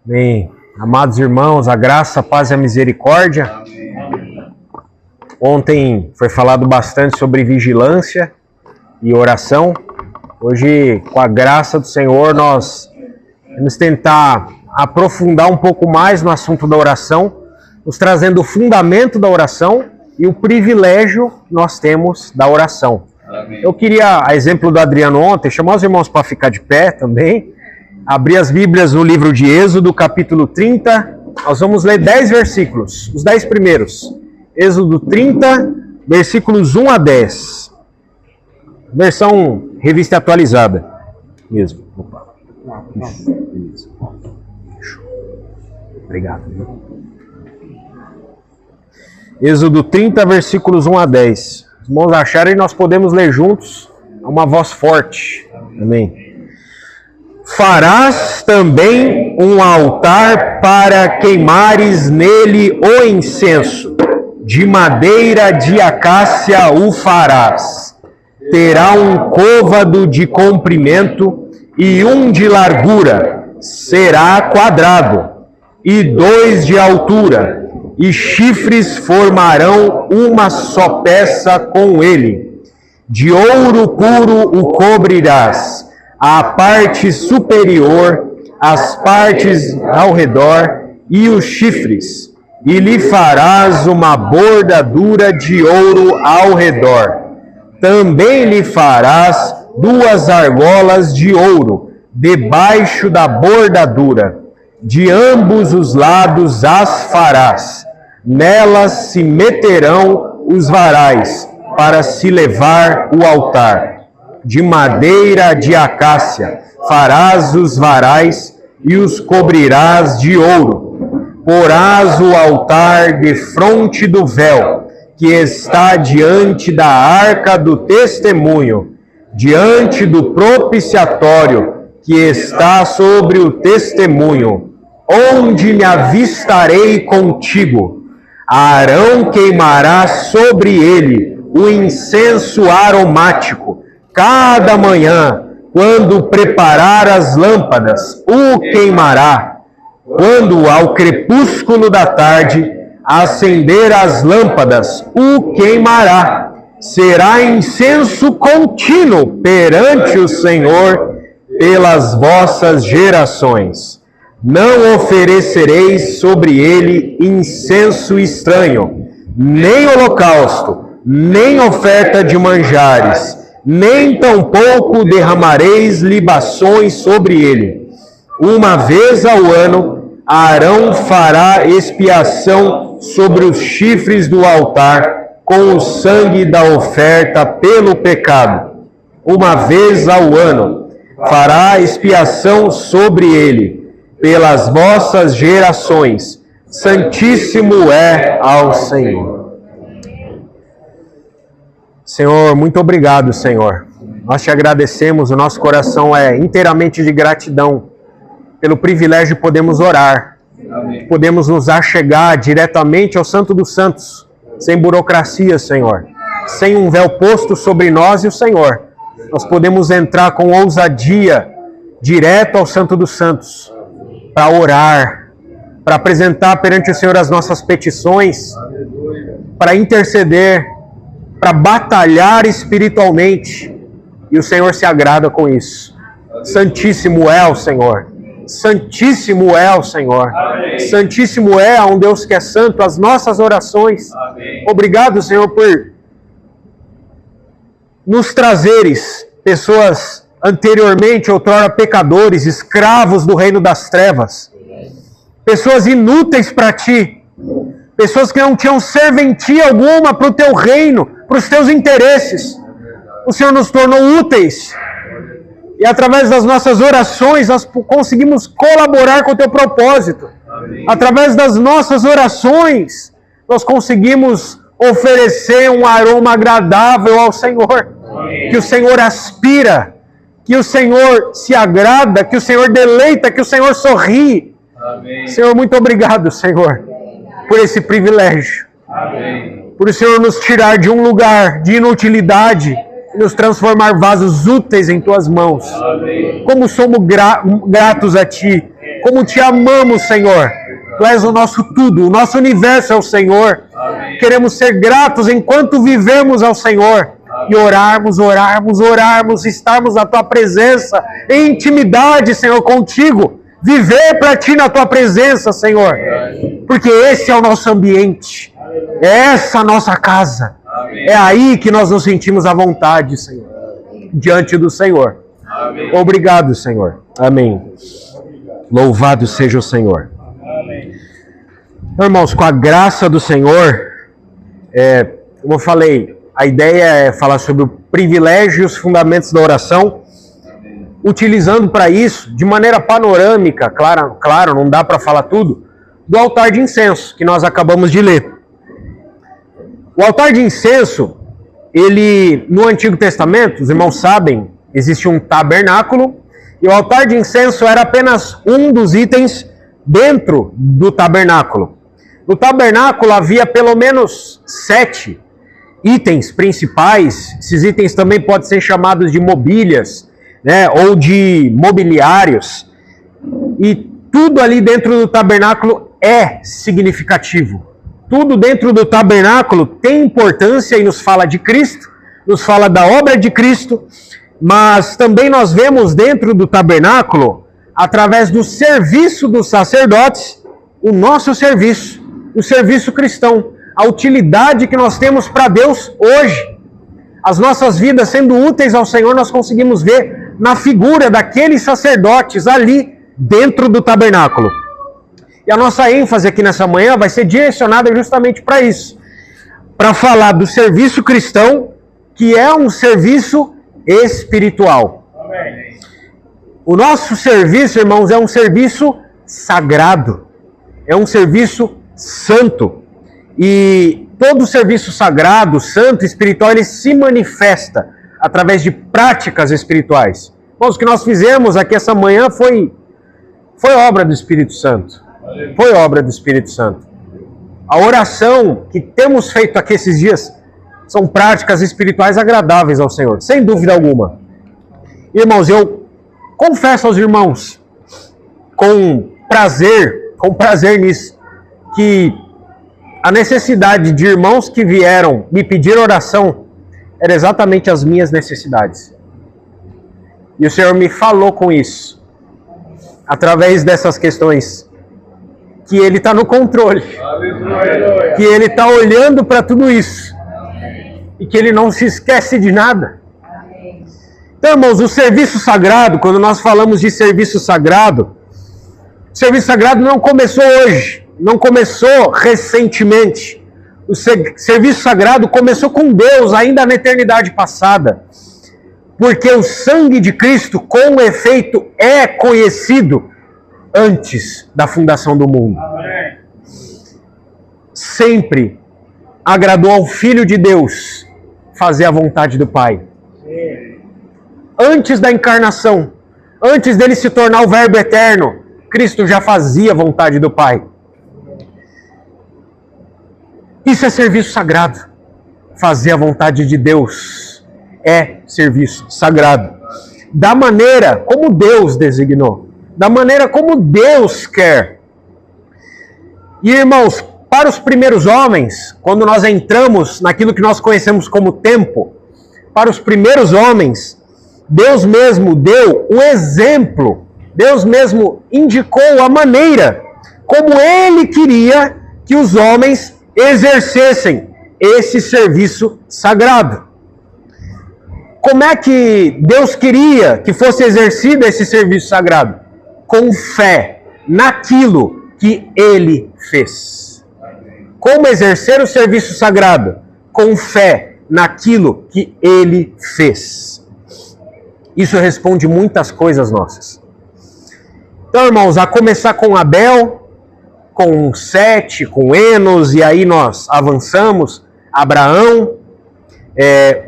Bem, amados irmãos, a graça, a paz e a misericórdia. Ontem foi falado bastante sobre vigilância e oração. Hoje, com a graça do Senhor, nós vamos tentar aprofundar um pouco mais no assunto da oração, nos trazendo o fundamento da oração e o privilégio que nós temos da oração. Amém. Eu queria, a exemplo do Adriano ontem, chamar os irmãos para ficar de pé também. Abrir as Bíblias no livro de Êxodo, capítulo 30. Nós vamos ler 10 versículos, os 10 primeiros. Êxodo 30, versículos 1 a 10. Versão revista atualizada. Mesmo. Opa. Isso. Obrigado. Êxodo 30, versículos 1 a 10. Os irmãos acharem, nós podemos ler juntos a uma voz forte. Amém. Farás também um altar para queimares nele o incenso. De madeira de acácia o farás. Terá um côvado de comprimento e um de largura. Será quadrado. E 2 de altura. E chifres formarão uma só peça com ele. De ouro puro o cobrirás. A parte superior, as partes ao redor e os chifres, e lhe farás uma bordadura de ouro ao redor. Também lhe farás 2 argolas de ouro debaixo da bordadura, de ambos os lados as farás. Nelas se meterão os varais para se levar o altar. De madeira de acácia farás os varais e os cobrirás de ouro. Porás o altar defronte do véu, que está diante da arca do testemunho, diante do propiciatório, que está sobre o testemunho, onde me avistarei contigo. Arão queimará sobre ele o incenso aromático. Cada manhã, quando preparar as lâmpadas, o queimará. Quando ao crepúsculo da tarde acender as lâmpadas, o queimará. Será incenso contínuo perante o Senhor pelas vossas gerações. Não oferecereis sobre ele incenso estranho, nem holocausto, nem oferta de manjares, nem tampouco derramareis libações sobre ele. Uma vez ao ano, Arão fará expiação sobre os chifres do altar com o sangue da oferta pelo pecado. Uma vez ao ano, fará expiação sobre ele, pelas vossas gerações. Santíssimo é ao Senhor. Senhor, muito obrigado, Senhor. Nós te agradecemos, o nosso coração é inteiramente de gratidão pelo privilégio de podermos orar, de podermos nos achegar diretamente ao Santo dos Santos, sem burocracia, Senhor, sem um véu posto sobre nós e o Senhor. Nós podemos entrar com ousadia direto ao Santo dos Santos para orar, para apresentar perante o Senhor as nossas petições, para interceder, para batalhar espiritualmente, e o Senhor se agrada com isso. Santíssimo é o Senhor, santíssimo é o Senhor, amém. Santíssimo é a um Deus que é santo, as nossas orações. Amém. Obrigado, Senhor, por nos trazeres pessoas anteriormente, outrora pecadores, escravos do reino das trevas, pessoas inúteis para Ti, pessoas que não tinham serventia alguma para o Teu reino, para os Teus interesses. O Senhor nos tornou úteis. E através das nossas orações, nós conseguimos colaborar com o Teu propósito. Amém. Através das nossas orações, nós conseguimos oferecer um aroma agradável ao Senhor. Amém. Que o Senhor aspira, que o Senhor se agrada, que o Senhor deleita, que o Senhor sorri. Amém. Senhor, muito obrigado, Senhor, por esse privilégio. Amém. Por o Senhor nos tirar de um lugar de inutilidade e nos transformar vasos úteis em Tuas mãos. Amém. Como somos gratos a Ti, como te amamos, Senhor. Tu és o nosso tudo, o nosso universo é o Senhor. Amém. Queremos ser gratos enquanto vivemos ao Senhor. E orarmos, estarmos na Tua presença, em intimidade, Senhor, contigo. Viver para Ti na Tua presença, Senhor. Porque esse é o nosso ambiente. É essa a nossa casa. Amém. É aí que nós nos sentimos à vontade, Senhor. Diante do Senhor. Amém. Obrigado, Senhor. Amém. Louvado seja o Senhor. Amém. Irmãos, com a graça do Senhor, como eu falei, a ideia é falar sobre o privilégio e os fundamentos da oração, utilizando para isso, de maneira panorâmica, claro, não dá para falar tudo, do altar de incenso, que nós acabamos de ler. O altar de incenso, ele, no Antigo Testamento, os irmãos sabem, existe um tabernáculo, e o altar de incenso era apenas um dos itens dentro do tabernáculo. No tabernáculo havia pelo menos 7 itens principais. Esses itens também podem ser chamados de mobílias, né, ou de mobiliários. E tudo ali dentro do tabernáculo é significativo. Tudo dentro do tabernáculo tem importância e nos fala de Cristo, nos fala da obra de Cristo, mas também nós vemos dentro do tabernáculo, através do serviço dos sacerdotes, o nosso serviço, o serviço cristão, a utilidade que nós temos para Deus hoje. As nossas vidas sendo úteis ao Senhor, nós conseguimos ver na figura daqueles sacerdotes ali dentro do tabernáculo. E a nossa ênfase aqui nessa manhã vai ser direcionada justamente para isso, para falar do serviço cristão, que é um serviço espiritual. Amém. O nosso serviço, irmãos, é um serviço sagrado, é um serviço santo. E todo serviço sagrado, santo, espiritual, ele se manifesta através de práticas espirituais. Bom, o que nós fizemos aqui essa manhã foi obra do Espírito Santo. Foi obra do Espírito Santo. A oração que temos feito aqui esses dias são práticas espirituais agradáveis ao Senhor, sem dúvida alguma. Irmãos, eu confesso aos irmãos, com prazer nisso, que a necessidade de irmãos que vieram me pedir oração era exatamente as minhas necessidades. E o Senhor me falou com isso, através dessas questões, que Ele está no controle, que Ele está olhando para tudo isso, e que Ele não se esquece de nada. Então, irmãos, o serviço sagrado, quando nós falamos de serviço sagrado, o serviço sagrado não começou hoje, não começou recentemente. O serviço sagrado começou com Deus ainda na eternidade passada. Porque o sangue de Cristo, com efeito, é conhecido antes da fundação do mundo. Amém. Sempre agradou ao Filho de Deus fazer a vontade do Pai. Sim. Antes da encarnação, antes dele se tornar o Verbo eterno, Cristo já fazia a vontade do Pai. Isso é serviço sagrado. Fazer a vontade de Deus é serviço sagrado. Da maneira como Deus designou. Da maneira como Deus quer. E, irmãos, para os primeiros homens, quando nós entramos naquilo que nós conhecemos como tempo, para os primeiros homens, Deus mesmo deu o exemplo. Deus mesmo indicou a maneira como Ele queria que os homens exercessem esse serviço sagrado. Como é que Deus queria que fosse exercido esse serviço sagrado? Com fé naquilo que Ele fez. Como exercer o serviço sagrado? Com fé naquilo que Ele fez. Isso responde muitas coisas nossas. Então, irmãos, a começar com Abel, com Sete, com Enos, e aí nós avançamos, Abraão,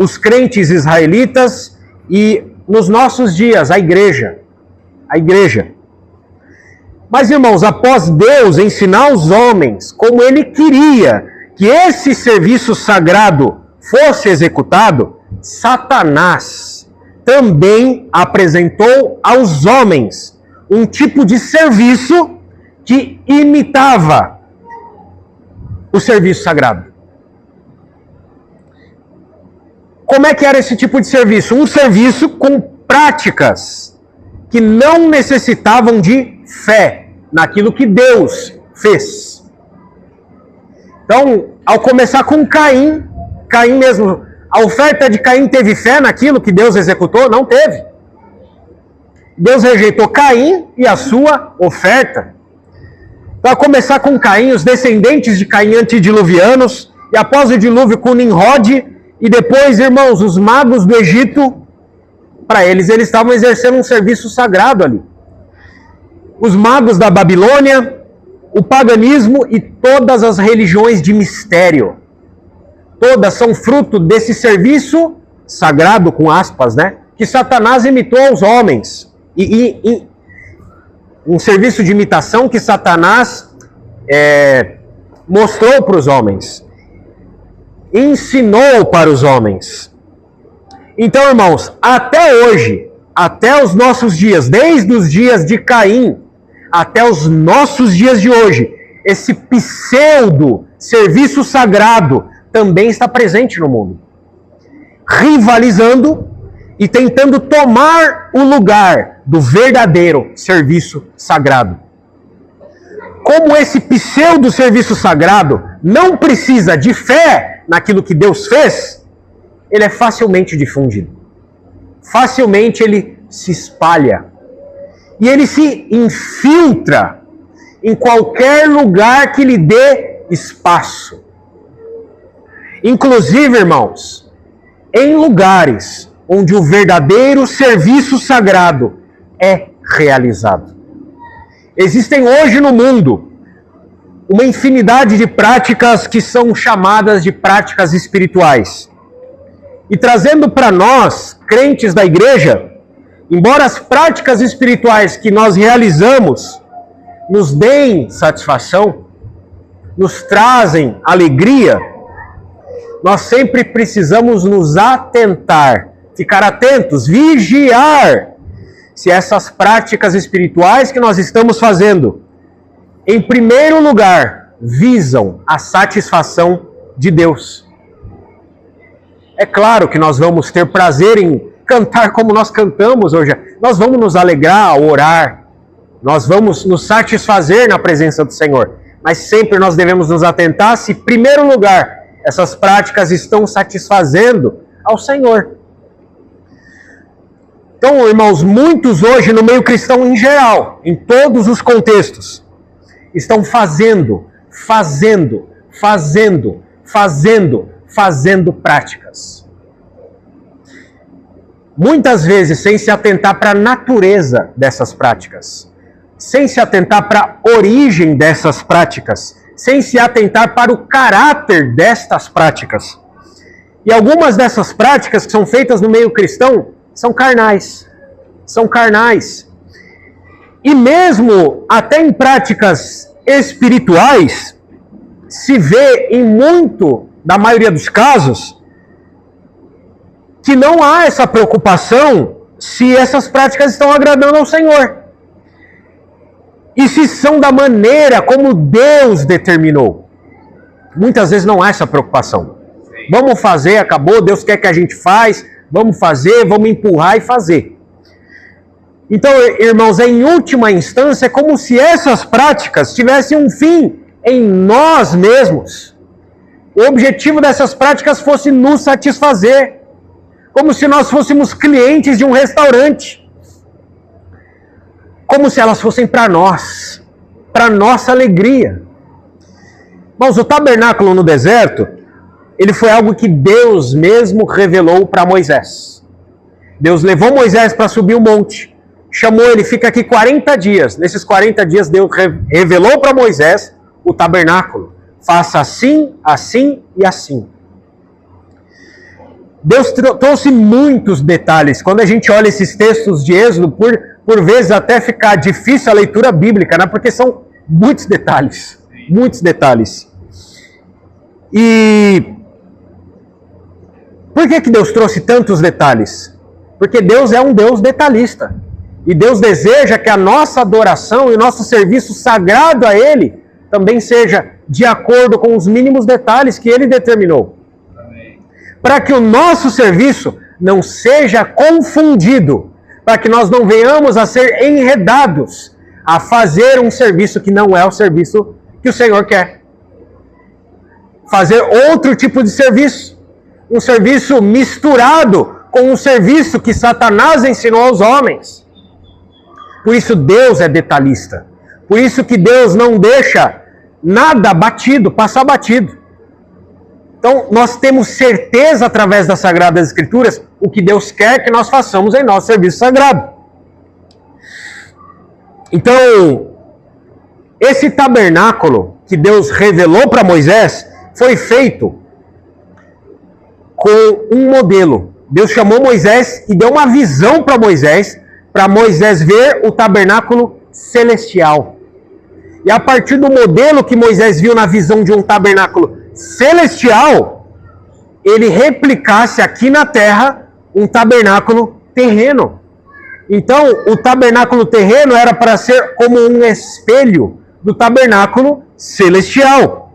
os crentes israelitas e nos nossos dias, a igreja. A igreja. Mas, irmãos, após Deus ensinar os homens como Ele queria que esse serviço sagrado fosse executado, Satanás também apresentou aos homens um tipo de serviço que imitava o serviço sagrado. Como é que era esse tipo de serviço? Um serviço com práticas que não necessitavam de fé naquilo que Deus fez. Então, ao começar com Caim mesmo, a oferta de Caim teve fé naquilo que Deus executou? Não teve. Deus rejeitou Caim e a sua oferta. Então, ao começar com Caim, os descendentes de Caim antediluvianos, e após o dilúvio com Nimrod, e depois, irmãos, os magos do Egito, para eles estavam exercendo um serviço sagrado ali. Os magos da Babilônia, o paganismo e todas as religiões de mistério. Todas são fruto desse serviço sagrado, com aspas, né? Que Satanás imitou aos homens. E um serviço de imitação que Satanás mostrou para os homens. Ensinou para os homens. Então, irmãos, até hoje, até os nossos dias, desde os dias de Caim até os nossos dias de hoje, esse pseudo serviço sagrado também está presente no mundo, rivalizando e tentando tomar o lugar do verdadeiro serviço sagrado. Como esse pseudo serviço sagrado não precisa de fé naquilo que Deus fez, ele é facilmente difundido. Facilmente ele se espalha. E ele se infiltra em qualquer lugar que lhe dê espaço. Inclusive, irmãos, em lugares onde o verdadeiro serviço sagrado é realizado. Existem hoje no mundo uma infinidade de práticas que são chamadas de práticas espirituais. E trazendo para nós, crentes da igreja, embora as práticas espirituais que nós realizamos nos deem satisfação, nos trazem alegria, nós sempre precisamos nos atentar, ficar atentos, vigiar se essas práticas espirituais que nós estamos fazendo, em primeiro lugar, visam a satisfação de Deus. É claro que nós vamos ter prazer em cantar como nós cantamos hoje. Nós vamos nos alegrar ao orar. Nós vamos nos satisfazer na presença do Senhor. Mas sempre nós devemos nos atentar se, em primeiro lugar, essas práticas estão satisfazendo ao Senhor. Então, irmãos, muitos hoje no meio cristão em geral, em todos os contextos, estão fazendo práticas. Muitas vezes sem se atentar para a natureza dessas práticas, sem se atentar para a origem dessas práticas, sem se atentar para o caráter destas práticas. E algumas dessas práticas que são feitas no meio cristão são carnais. São carnais. E mesmo até em práticas espirituais, se vê em muito, da maioria dos casos, que não há essa preocupação se essas práticas estão agradando ao Senhor. E se são da maneira como Deus determinou. Muitas vezes não há essa preocupação. Vamos fazer, acabou, Deus quer que a gente faz, vamos fazer, vamos empurrar e fazer. Então, irmãos, em última instância, é como se essas práticas tivessem um fim em nós mesmos. O objetivo dessas práticas fosse nos satisfazer. Como se nós fôssemos clientes de um restaurante. Como se elas fossem para nós, para nossa alegria. Irmãos, o tabernáculo no deserto, ele foi algo que Deus mesmo revelou para Moisés. Deus levou Moisés para subir o monte, chamou ele, fica aqui 40 dias. Nesses 40 dias, Deus revelou para Moisés o tabernáculo. Faça assim, assim e assim. Deus trouxe muitos detalhes. Quando a gente olha esses textos de Êxodo, por vezes até fica difícil a leitura bíblica, né? Porque são muitos detalhes. Muitos detalhes. E por que Deus trouxe tantos detalhes? Porque Deus é um Deus detalhista. E Deus deseja que a nossa adoração e o nosso serviço sagrado a Ele também seja de acordo com os mínimos detalhes que Ele determinou. Para que o nosso serviço não seja confundido, para que nós não venhamos a ser enredados a fazer um serviço que não é o serviço que o Senhor quer. Fazer outro tipo de serviço, um serviço misturado com um serviço que Satanás ensinou aos homens. Por isso Deus é detalhista. Por isso que Deus não deixa nada batido, passar batido. Então, nós temos certeza através das Sagradas Escrituras o que Deus quer que nós façamos em nosso serviço sagrado. Então, esse tabernáculo que Deus revelou para Moisés foi feito com um modelo. Deus chamou Moisés e deu uma visão para Moisés ver o tabernáculo celestial. E a partir do modelo que Moisés viu na visão de um tabernáculo celestial, ele replicasse aqui na terra um tabernáculo terreno. Então, o tabernáculo terreno era para ser como um espelho do tabernáculo celestial.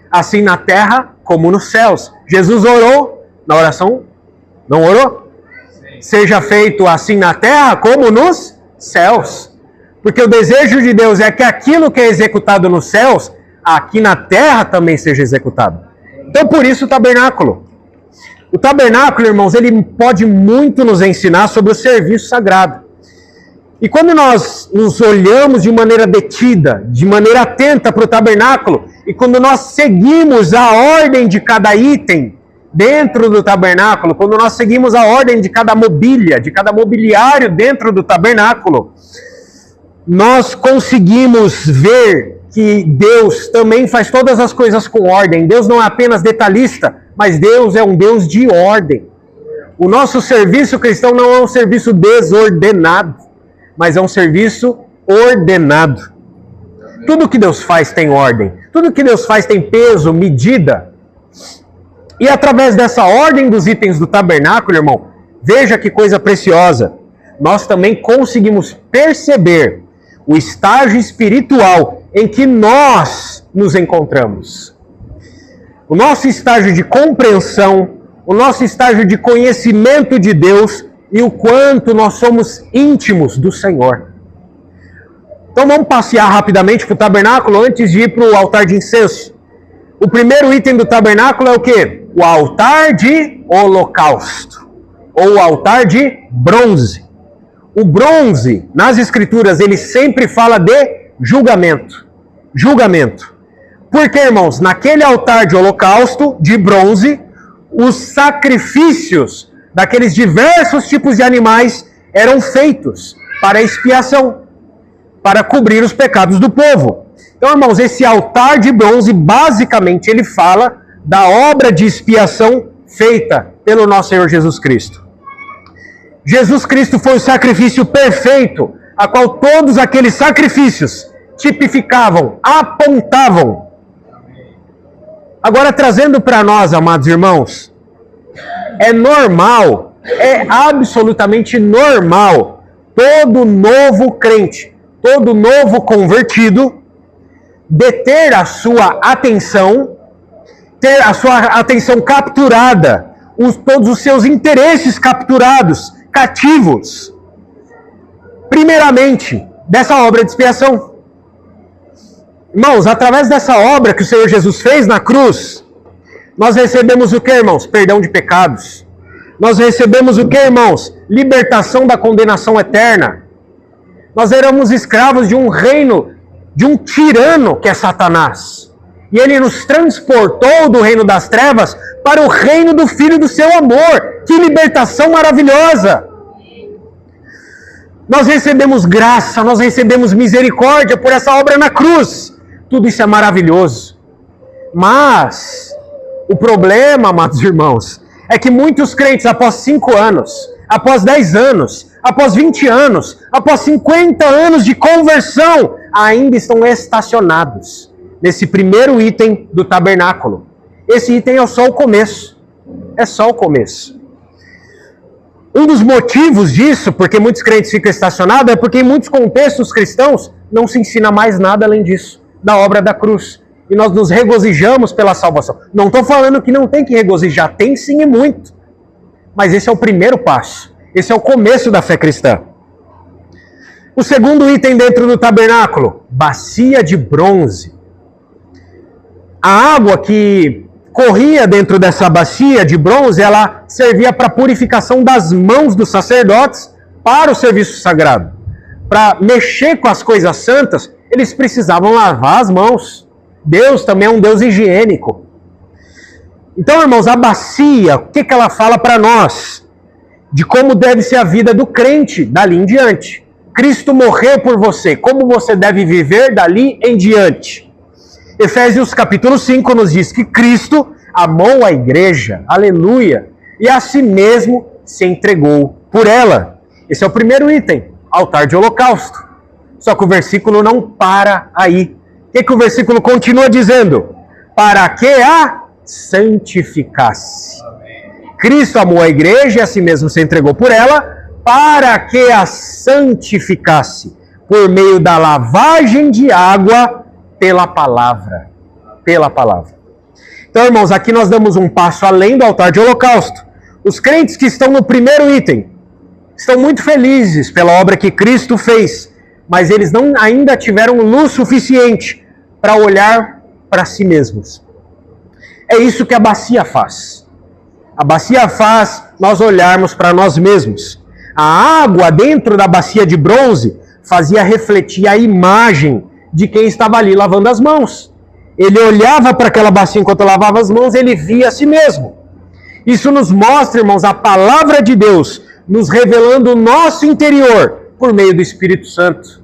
Assim na terra como nos céus. Jesus orou na oração, não orou? Seja feito assim na terra como nos céus. Porque o desejo de Deus é que aquilo que é executado nos céus, aqui na terra também seja executado. Então, por isso o tabernáculo. O tabernáculo, irmãos, ele pode muito nos ensinar sobre o serviço sagrado. E quando nós nos olhamos de maneira detida, de maneira atenta para o tabernáculo, e quando nós seguimos a ordem de cada item dentro do tabernáculo, quando nós seguimos a ordem de cada mobília, de cada mobiliário dentro do tabernáculo, nós conseguimos ver que Deus também faz todas as coisas com ordem. Deus não é apenas detalhista, mas Deus é um Deus de ordem. O nosso serviço cristão não é um serviço desordenado, mas é um serviço ordenado. Tudo que Deus faz tem ordem. Tudo que Deus faz tem peso, medida. E através dessa ordem dos itens do tabernáculo, irmão, veja que coisa preciosa. Nós também conseguimos perceber o estágio espiritual em que nós nos encontramos. O nosso estágio de compreensão, o nosso estágio de conhecimento de Deus e o quanto nós somos íntimos do Senhor. Então vamos passear rapidamente para o tabernáculo antes de ir para o altar de incenso. O primeiro item do tabernáculo é o quê? O altar de holocausto, ou o altar de bronze. O bronze, nas escrituras, ele sempre fala de julgamento. Julgamento. Porque, irmãos, naquele altar de holocausto, de bronze, os sacrifícios daqueles diversos tipos de animais eram feitos para expiação, para cobrir os pecados do povo. Então, irmãos, esse altar de bronze, basicamente, ele fala da obra de expiação feita pelo nosso Senhor Jesus Cristo. Jesus Cristo foi o sacrifício perfeito, a qual todos aqueles sacrifícios tipificavam, apontavam. Agora, trazendo para nós, amados irmãos, é normal, é absolutamente normal, todo novo crente, todo novo convertido, deter a sua atenção, ter a sua atenção capturada, todos os seus interesses capturados, cativos, primeiramente, dessa obra de expiação. Irmãos, através dessa obra que o Senhor Jesus fez na cruz, nós recebemos o que, irmãos? Perdão de pecados. Nós recebemos o que, irmãos? Libertação da condenação eterna. Nós éramos escravos de um reino, de um tirano que é Satanás. E ele nos transportou do reino das trevas para o reino do Filho do seu amor. Que libertação maravilhosa! Nós recebemos graça, nós recebemos misericórdia por essa obra na cruz. Tudo isso é maravilhoso. Mas o problema, amados irmãos, é que muitos crentes, após 5 anos, após 10 anos, após 20 anos, após 50 anos de conversão, ainda estão estacionados nesse primeiro item do tabernáculo. Esse item é só o começo. É só o começo. Um dos motivos disso, porque muitos crentes ficam estacionados, é porque em muitos contextos cristãos não se ensina mais nada além disso, da obra da cruz. E nós nos regozijamos pela salvação. Não estou falando que não tem que regozijar, tem sim e muito. Mas esse é o primeiro passo. Esse é o começo da fé cristã. O segundo item dentro do tabernáculo, bacia de bronze. A água que corria dentro dessa bacia de bronze, ela servia para a purificação das mãos dos sacerdotes para o serviço sagrado. Para mexer com as coisas santas, eles precisavam lavar as mãos. Deus também é um Deus higiênico. Então, irmãos, a bacia, o que ela fala para nós? De como deve ser a vida do crente dali em diante. Cristo morreu por você, como você deve viver dali em diante. Efésios capítulo 5 nos diz que Cristo amou a igreja, aleluia, e a si mesmo se entregou por ela. Esse é o primeiro item, altar de holocausto. Só que o versículo não para aí. O que o versículo continua dizendo? Para que a santificasse. Cristo amou a igreja e a si mesmo se entregou por ela, para que a santificasse, por meio da lavagem de água pela palavra. Pela palavra. Então, irmãos, aqui nós damos um passo além do altar de holocausto. Os crentes que estão no primeiro item estão muito felizes pela obra que Cristo fez, mas eles não ainda tiveram luz suficiente para olhar para si mesmos. É isso que a bacia faz. A bacia faz nós olharmos para nós mesmos. A água dentro da bacia de bronze fazia refletir a imagem de quem estava ali lavando as mãos. Ele olhava para aquela bacia enquanto lavava as mãos, ele via a si mesmo. Isso nos mostra, irmãos, a palavra de Deus nos revelando o nosso interior por meio do Espírito Santo,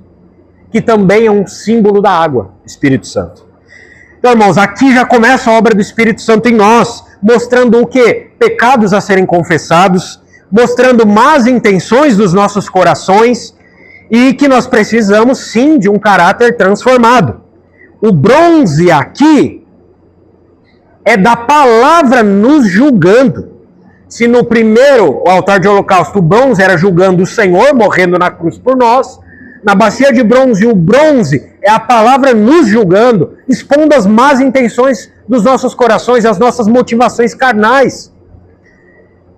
que também é um símbolo da água, Espírito Santo. Então, irmãos, aqui já começa a obra do Espírito Santo em nós, mostrando o quê? Pecados a serem confessados, mostrando más intenções dos nossos corações e que nós precisamos, sim, de um caráter transformado. O bronze aqui é da palavra nos julgando. Se no primeiro, o altar de holocausto, o bronze era julgando o Senhor, morrendo na cruz por nós, na bacia de bronze, o bronze é a palavra nos julgando, expondo as más intenções dos nossos corações, as nossas motivações carnais.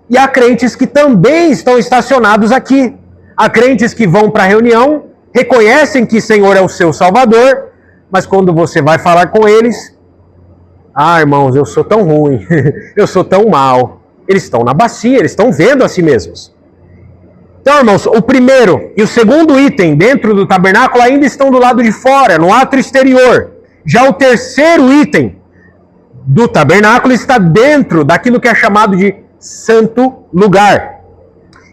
E há crentes que também estão estacionados aqui. Há crentes que vão para a reunião, reconhecem que o Senhor é o seu Salvador, mas quando você vai falar com eles, irmãos, eu sou tão ruim, eu sou tão mal. Eles estão na bacia, eles estão vendo a si mesmos. Então, irmãos, o primeiro e o segundo item dentro do tabernáculo ainda estão do lado de fora, no átrio exterior. Já o terceiro item do tabernáculo está dentro daquilo que é chamado de santo lugar.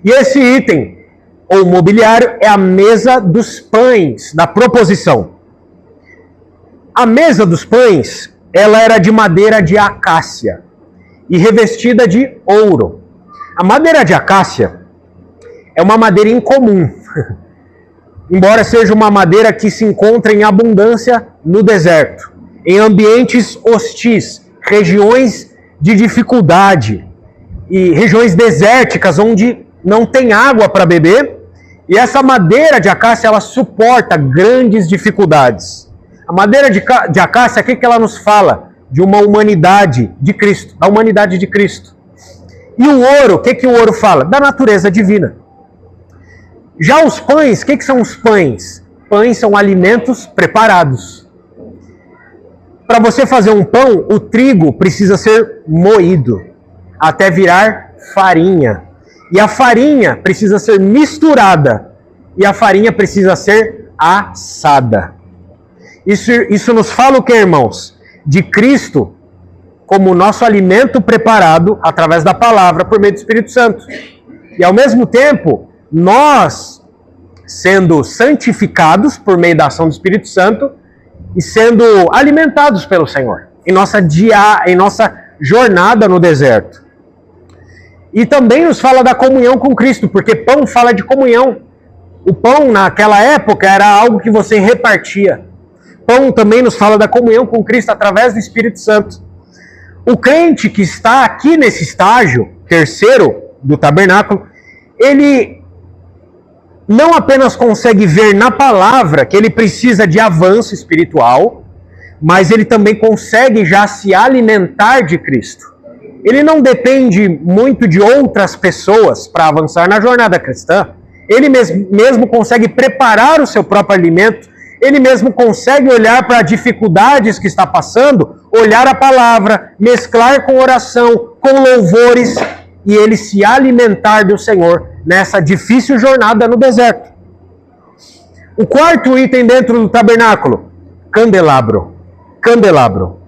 E esse item, ou mobiliário, é a mesa dos pães, da proposição. A mesa dos pães, ela era de madeira de acácia e revestida de ouro. A madeira de acácia é uma madeira incomum, embora seja uma madeira que se encontra em abundância no deserto, em ambientes hostis, regiões de dificuldade e regiões desérticas onde não tem água para beber. E essa madeira de acácia, ela suporta grandes dificuldades. A madeira de acácia, o que ela nos fala? De uma humanidade de Cristo, da humanidade de Cristo. E o ouro, o que o ouro fala? Da natureza divina. Já os pães, o que são os pães? Pães são alimentos preparados. Para você fazer um pão, o trigo precisa ser moído até virar farinha. E a farinha precisa ser misturada. E a farinha precisa ser assada. Isso nos fala o que, irmãos? De Cristo como nosso alimento preparado através da palavra por meio do Espírito Santo. E ao mesmo tempo, nós sendo santificados por meio da ação do Espírito Santo e sendo alimentados pelo Senhor em nossa jornada no deserto. E também nos fala da comunhão com Cristo, porque pão fala de comunhão. O pão naquela época era algo que você repartia. Pão também nos fala da comunhão com Cristo através do Espírito Santo. O crente que está aqui nesse estágio terceiro do tabernáculo, ele não apenas consegue ver na palavra que ele precisa de avanço espiritual, mas ele também consegue já se alimentar de Cristo. Ele não depende muito de outras pessoas para avançar na jornada cristã. Ele mesmo consegue preparar o seu próprio alimento. Ele mesmo consegue olhar para dificuldades que está passando, olhar a palavra, mesclar com oração, com louvores, e ele se alimentar do Senhor nessa difícil jornada no deserto. O quarto item dentro do tabernáculo, candelabro. Candelabro.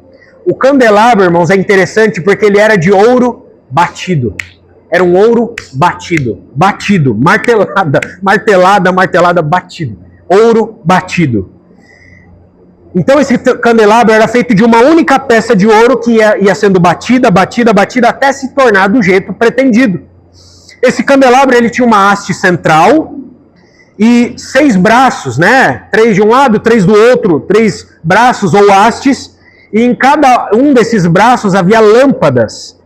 O candelabro, irmãos, é interessante porque ele era de ouro batido. Era um ouro batido. Batido. Martelada, batido. Ouro batido. Então esse candelabro era feito de uma única peça de ouro que ia sendo batida, até se tornar do jeito pretendido. Esse candelabro ele tinha uma haste central e 6 braços, né? 3 de um lado, 3 do outro, 3 braços ou hastes. E em cada um desses braços havia lâmpadas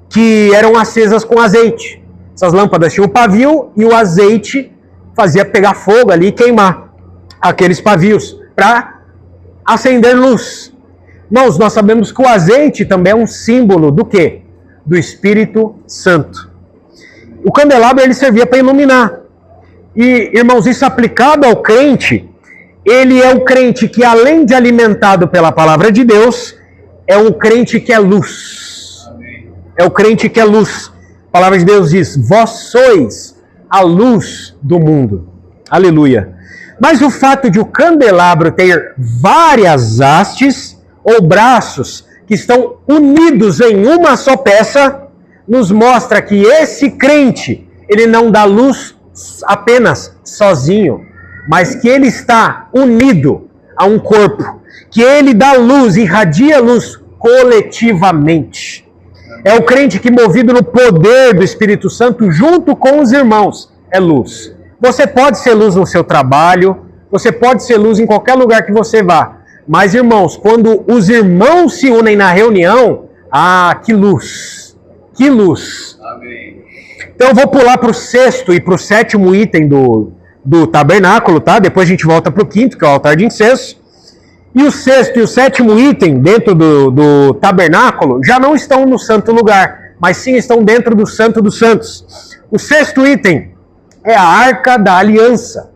que eram acesas com azeite. Essas lâmpadas tinham um pavio e o azeite fazia pegar fogo ali e queimar aqueles pavios para acender luz. Irmãos, nós sabemos que o azeite também é um símbolo do quê? Do Espírito Santo. O candelabro ele servia para iluminar. E, irmãos, isso aplicado ao crente, ele é o crente que, além de alimentado pela palavra de Deus, é um crente que é luz. É o crente que é luz. A palavra de Deus diz, vós sois a luz do mundo. Aleluia. Mas o fato de o candelabro ter várias hastes ou braços que estão unidos em uma só peça, nos mostra que esse crente, ele não dá luz apenas sozinho, mas que ele está unido a um corpo, que ele dá luz, irradia luz coletivamente. É o crente que, movido no poder do Espírito Santo, junto com os irmãos, é luz. Você pode ser luz no seu trabalho, você pode ser luz em qualquer lugar que você vá. Mas, irmãos, quando os irmãos se unem na reunião, que luz! Que luz! Amém. Então eu vou pular para o 6º e para o 7º item do tabernáculo, tá? Depois a gente volta para o 5º, que é o altar de incenso. E o 6º e o 7º item dentro do tabernáculo já não estão no santo lugar, mas sim estão dentro do Santo dos Santos. O 6º item é a Arca da Aliança.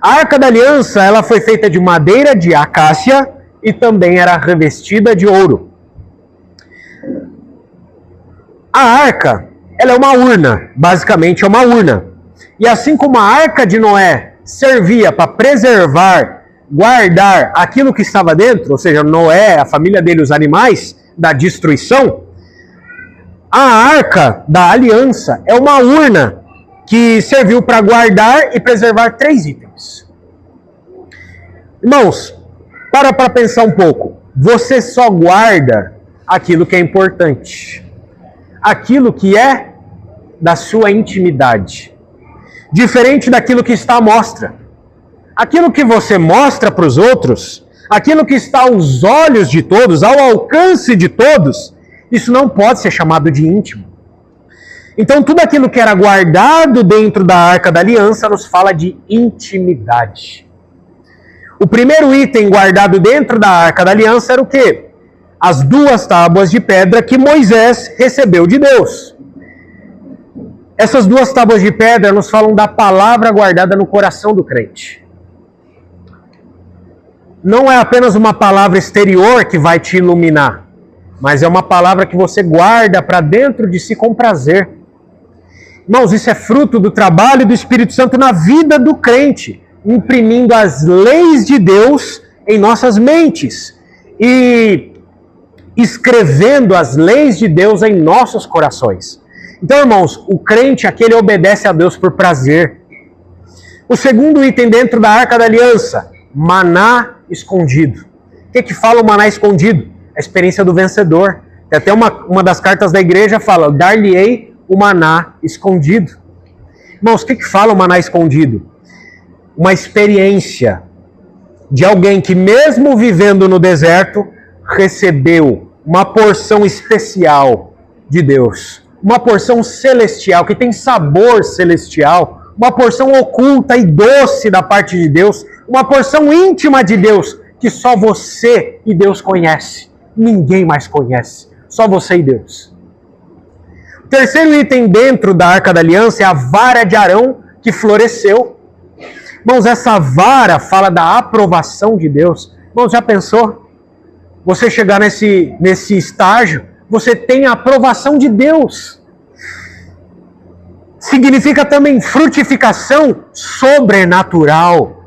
A Arca da Aliança ela foi feita de madeira de acácia e também era revestida de ouro. A arca ela é uma urna, basicamente é uma urna. E assim como a Arca de Noé servia para preservar, guardar aquilo que estava dentro, ou seja, Noé, a família dele, os animais, da destruição, a Arca da Aliança é uma urna que serviu para guardar e preservar 3 itens. Irmãos, para pensar um pouco. Você só guarda aquilo que é importante. Aquilo que é da sua intimidade. Diferente daquilo que está à mostra. Aquilo que você mostra para os outros, aquilo que está aos olhos de todos, ao alcance de todos, isso não pode ser chamado de íntimo. Então, tudo aquilo que era guardado dentro da Arca da Aliança nos fala de intimidade. O primeiro item guardado dentro da Arca da Aliança era o quê? As 2 tábuas de pedra que Moisés recebeu de Deus. Essas 2 tábuas de pedra nos falam da palavra guardada no coração do crente. Não é apenas uma palavra exterior que vai te iluminar, mas é uma palavra que você guarda para dentro de si com prazer. Irmãos, isso é fruto do trabalho do Espírito Santo na vida do crente, imprimindo as leis de Deus em nossas mentes e escrevendo as leis de Deus em nossos corações. Então, irmãos, o crente, aquele obedece a Deus por prazer. O segundo item dentro da Arca da Aliança, maná escondido. O que fala o maná escondido? A experiência do vencedor. Tem até uma das cartas da igreja fala, dar-lhe-ei o maná escondido. Irmãos, o que fala o maná escondido? Uma experiência de alguém que, mesmo vivendo no deserto, recebeu uma porção especial de Deus. uma porção celestial, que tem sabor celestial, uma porção oculta e doce da parte de Deus, uma porção íntima de Deus, que só você e Deus conhece. Ninguém mais conhece. Só você e Deus. O terceiro item dentro da Arca da Aliança é a vara de Arão que floresceu. Irmãos, essa vara fala da aprovação de Deus. Irmãos, já pensou? Você chegar nesse estágio, você tem a aprovação de Deus. Significa também frutificação sobrenatural.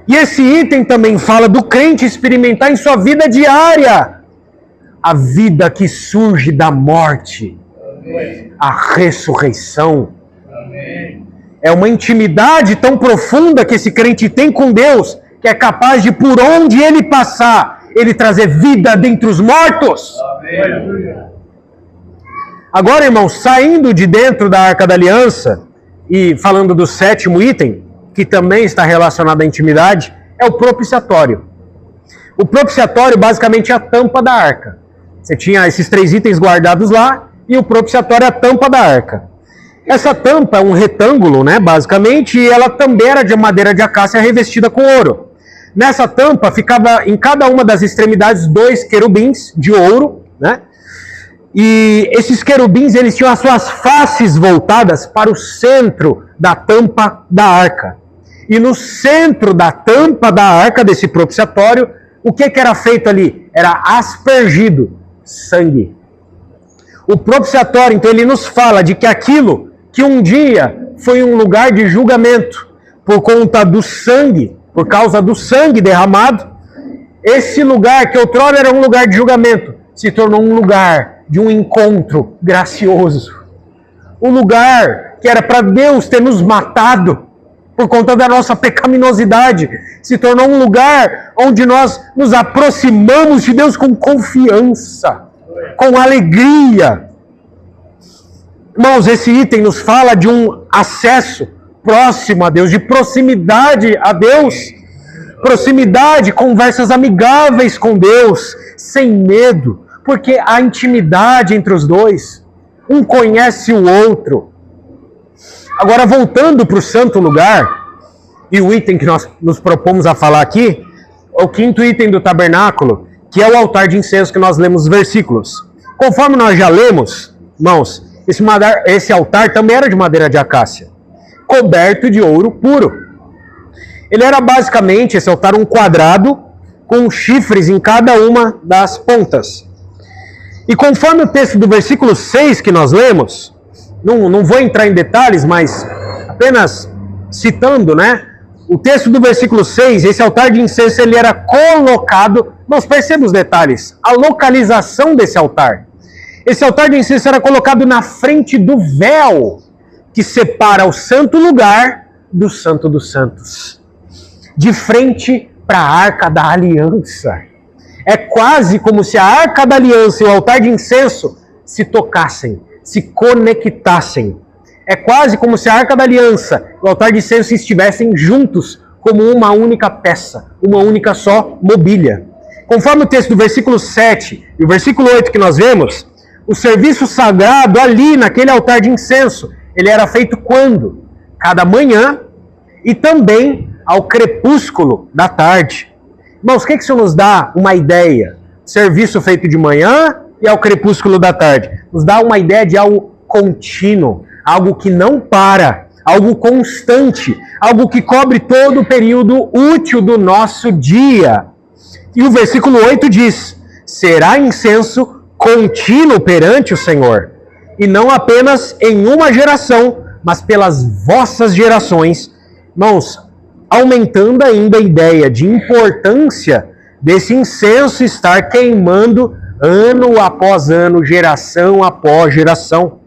E esse item também fala do crente experimentar em sua vida diária a vida que surge da morte, a ressurreição. É uma intimidade tão profunda que esse crente tem com Deus, que é capaz de, por onde ele passar, ele trazer vida dentre os mortos. Agora, irmãos, saindo de dentro da Arca da Aliança e falando do sétimo item, que também está relacionado à intimidade, é o propiciatório. O propiciatório basicamente é a tampa da arca. Você tinha esses 3 itens guardados lá e o propiciatório é a tampa da arca. Essa tampa é um retângulo, né, basicamente, e ela também era de madeira de acácia revestida com ouro. Nessa tampa ficava em cada uma das extremidades 2 querubins de ouro, né? E esses querubins, eles tinham as suas faces voltadas para o centro da tampa da arca. E no centro da tampa da arca, desse propiciatório, o que era feito ali? Era aspergido sangue. O propiciatório, então, ele nos fala de que aquilo que um dia foi um lugar de julgamento, por conta do sangue, por causa do sangue derramado, esse lugar que outrora era um lugar de julgamento, se tornou um lugar de um encontro gracioso. O lugar que era para Deus ter nos matado por conta da nossa pecaminosidade, se tornou um lugar onde nós nos aproximamos de Deus com confiança, com alegria. Irmãos, esse item nos fala de um acesso próximo a Deus, de proximidade a Deus, proximidade, conversas amigáveis com Deus, sem medo, porque há intimidade entre os dois, um conhece o outro. Agora, voltando para o santo lugar, e o item que nós nos propomos a falar aqui, é o 5º item do tabernáculo, que é o altar de incenso que nós lemos os versículos. Conforme nós já lemos, irmãos, esse altar também era de madeira de acácia, coberto de ouro puro. Ele era basicamente, esse altar, um quadrado com chifres em cada uma das pontas. E conforme o texto do versículo 6 que nós lemos, não vou entrar em detalhes, mas apenas citando, né? O texto do versículo 6, esse altar de incenso, ele era colocado, nós percebemos os detalhes, a localização desse altar. Esse altar de incenso era colocado na frente do véu que separa o santo lugar do Santo dos Santos, de frente para a Arca da Aliança. É quase como se a Arca da Aliança e o altar de incenso se tocassem, se conectassem. É quase como se a Arca da Aliança e o altar de incenso estivessem juntos como uma única peça, uma única só mobília. Conforme o texto do versículo 7 e o versículo 8 que nós vemos, o serviço sagrado ali naquele altar de incenso, ele era feito quando? Cada manhã e também ao crepúsculo da tarde. Irmãos, o que isso nos dá uma ideia? Serviço feito de manhã e ao crepúsculo da tarde. Nos dá uma ideia de algo contínuo, algo que não para, algo constante, algo que cobre todo o período útil do nosso dia. E o versículo 8 diz: será incenso contínuo perante o Senhor, e não apenas em uma geração, mas pelas vossas gerações. Irmãos, aumentando ainda a ideia de importância desse incenso estar queimando ano após ano, geração após geração.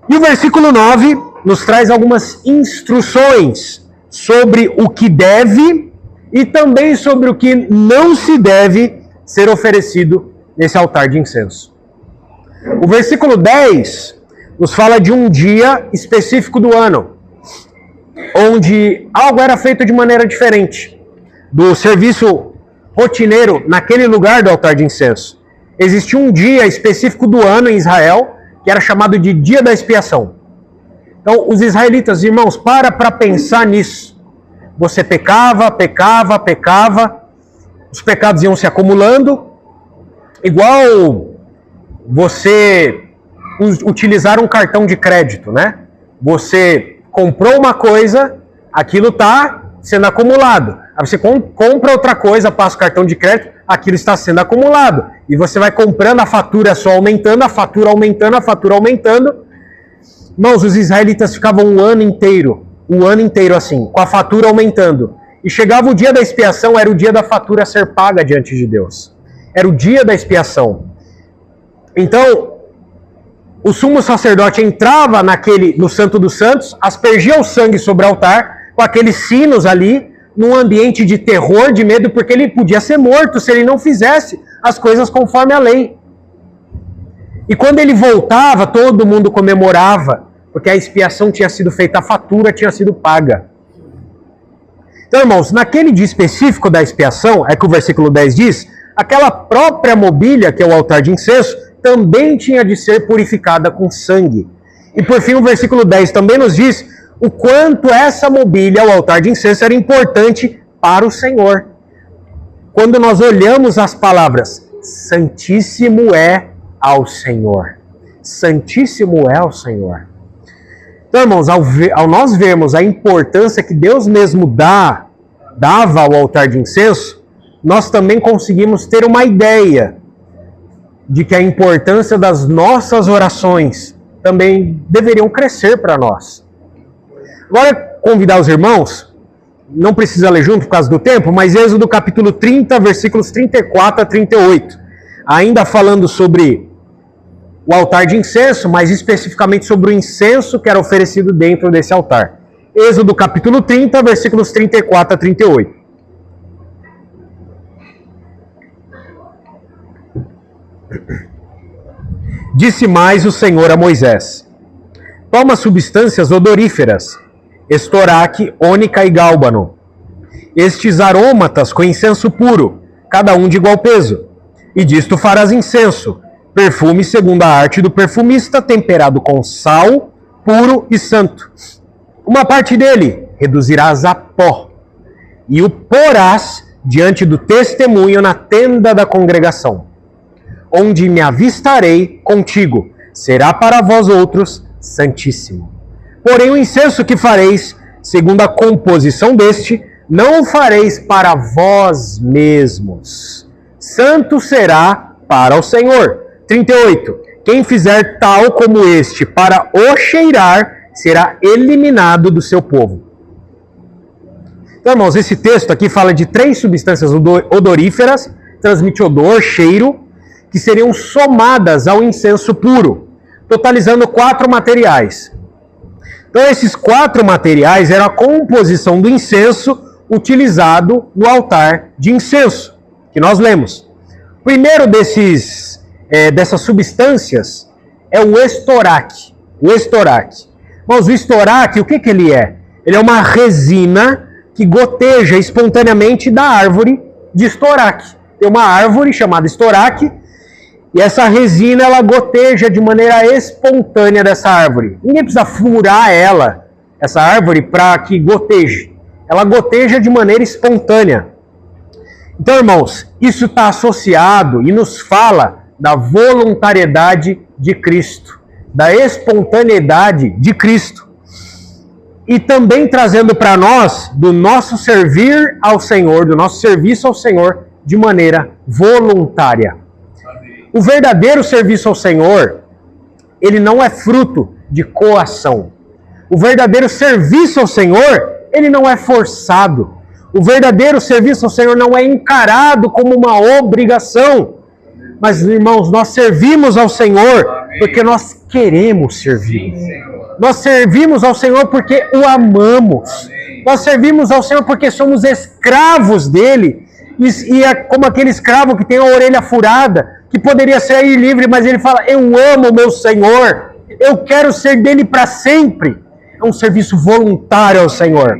E o versículo 9 nos traz algumas instruções sobre o que deve e também sobre o que não se deve ser oferecido nesse altar de incenso. O versículo 10 nos fala de um dia específico do ano, onde algo era feito de maneira diferente do serviço rotineiro naquele lugar do altar de incenso. Existia um dia específico do ano em Israel, que era chamado de dia da expiação. Então, os israelitas, irmãos, para pensar nisso. Você pecava, os pecados iam se acumulando, igual você utilizar um cartão de crédito, né? Você comprou uma coisa, aquilo está sendo acumulado. Aí você compra outra coisa, passa o cartão de crédito, aquilo está sendo acumulado. E você vai comprando, a fatura só aumentando, a fatura aumentando. Irmãos, os israelitas ficavam um ano inteiro assim, com a fatura aumentando. E chegava o dia da expiação, era o dia da fatura ser paga diante de Deus. Era o dia da expiação. Então, o sumo sacerdote entrava no Santo dos Santos, aspergia o sangue sobre o altar, com aqueles sinos ali, num ambiente de terror, de medo, porque ele podia ser morto se ele não fizesse as coisas conforme a lei. E quando ele voltava, todo mundo comemorava, porque a expiação tinha sido feita, a fatura tinha sido paga. Então, irmãos, naquele dia específico da expiação, é que o versículo 10 diz, aquela própria mobília, que é o altar de incenso, também tinha de ser purificada com sangue. E por fim, o versículo 10 também nos diz o quanto essa mobília, o altar de incenso, era importante para o Senhor. Quando nós olhamos as palavras, Santíssimo é ao Senhor. Santíssimo é ao Senhor. Então, irmãos, ao nós vermos a importância que Deus mesmo dava ao altar de incenso, nós também conseguimos ter uma ideia de que a importância das nossas orações também deveriam crescer para nós. Agora, convidar os irmãos, não precisa ler junto por causa do tempo, mas Êxodo capítulo 30, versículos 34 a 38. Ainda falando sobre o altar de incenso, mas especificamente sobre o incenso que era oferecido dentro desse altar. Êxodo capítulo 30, versículos 34 a 38. Disse mais o Senhor a Moisés: toma substâncias odoríferas, estoraque, ônica e gálbano, estes aromatas com incenso puro, cada um de igual peso, e disto farás incenso, perfume segundo a arte do perfumista, temperado com sal, puro e santo. Uma parte dele reduzirás a pó, e o porás diante do testemunho na tenda da congregação, onde me avistarei contigo, será para vós outros santíssimo. Porém o incenso que fareis, segundo a composição deste, não o fareis para vós mesmos. Santo será para o Senhor. 38. Quem fizer tal como este para o cheirar, será eliminado do seu povo. Então, irmãos, esse texto aqui fala de 3 substâncias odoríferas, transmite odor, cheiro, que seriam somadas ao incenso puro, totalizando 4 materiais. Então, esses 4 materiais eram a composição do incenso utilizado no altar de incenso, que nós lemos. O primeiro dessas substâncias é o estoraque. O estoraque. Mas o estoraque, o que ele é? Ele é uma resina que goteja espontaneamente da árvore de estoraque. Tem uma árvore chamada estoraque, e essa resina, ela goteja de maneira espontânea dessa árvore. Ninguém precisa furar essa árvore, para que goteje. Ela goteja de maneira espontânea. Então, irmãos, isso está associado e nos fala da voluntariedade de Cristo, da espontaneidade de Cristo. E também trazendo para nós do nosso servir ao Senhor, do nosso serviço ao Senhor, de maneira voluntária. O verdadeiro serviço ao Senhor, ele não é fruto de coação. O verdadeiro serviço ao Senhor, ele não é forçado. O verdadeiro serviço ao Senhor não é encarado como uma obrigação. Mas, irmãos, nós servimos ao Senhor porque nós queremos servir. Nós servimos ao Senhor porque o amamos. Nós servimos ao Senhor porque somos escravos dele. E é como aquele escravo que tem a orelha furada, que poderia sair livre, mas ele fala: eu amo o meu Senhor, eu quero ser dele para sempre. É um serviço voluntário ao Senhor.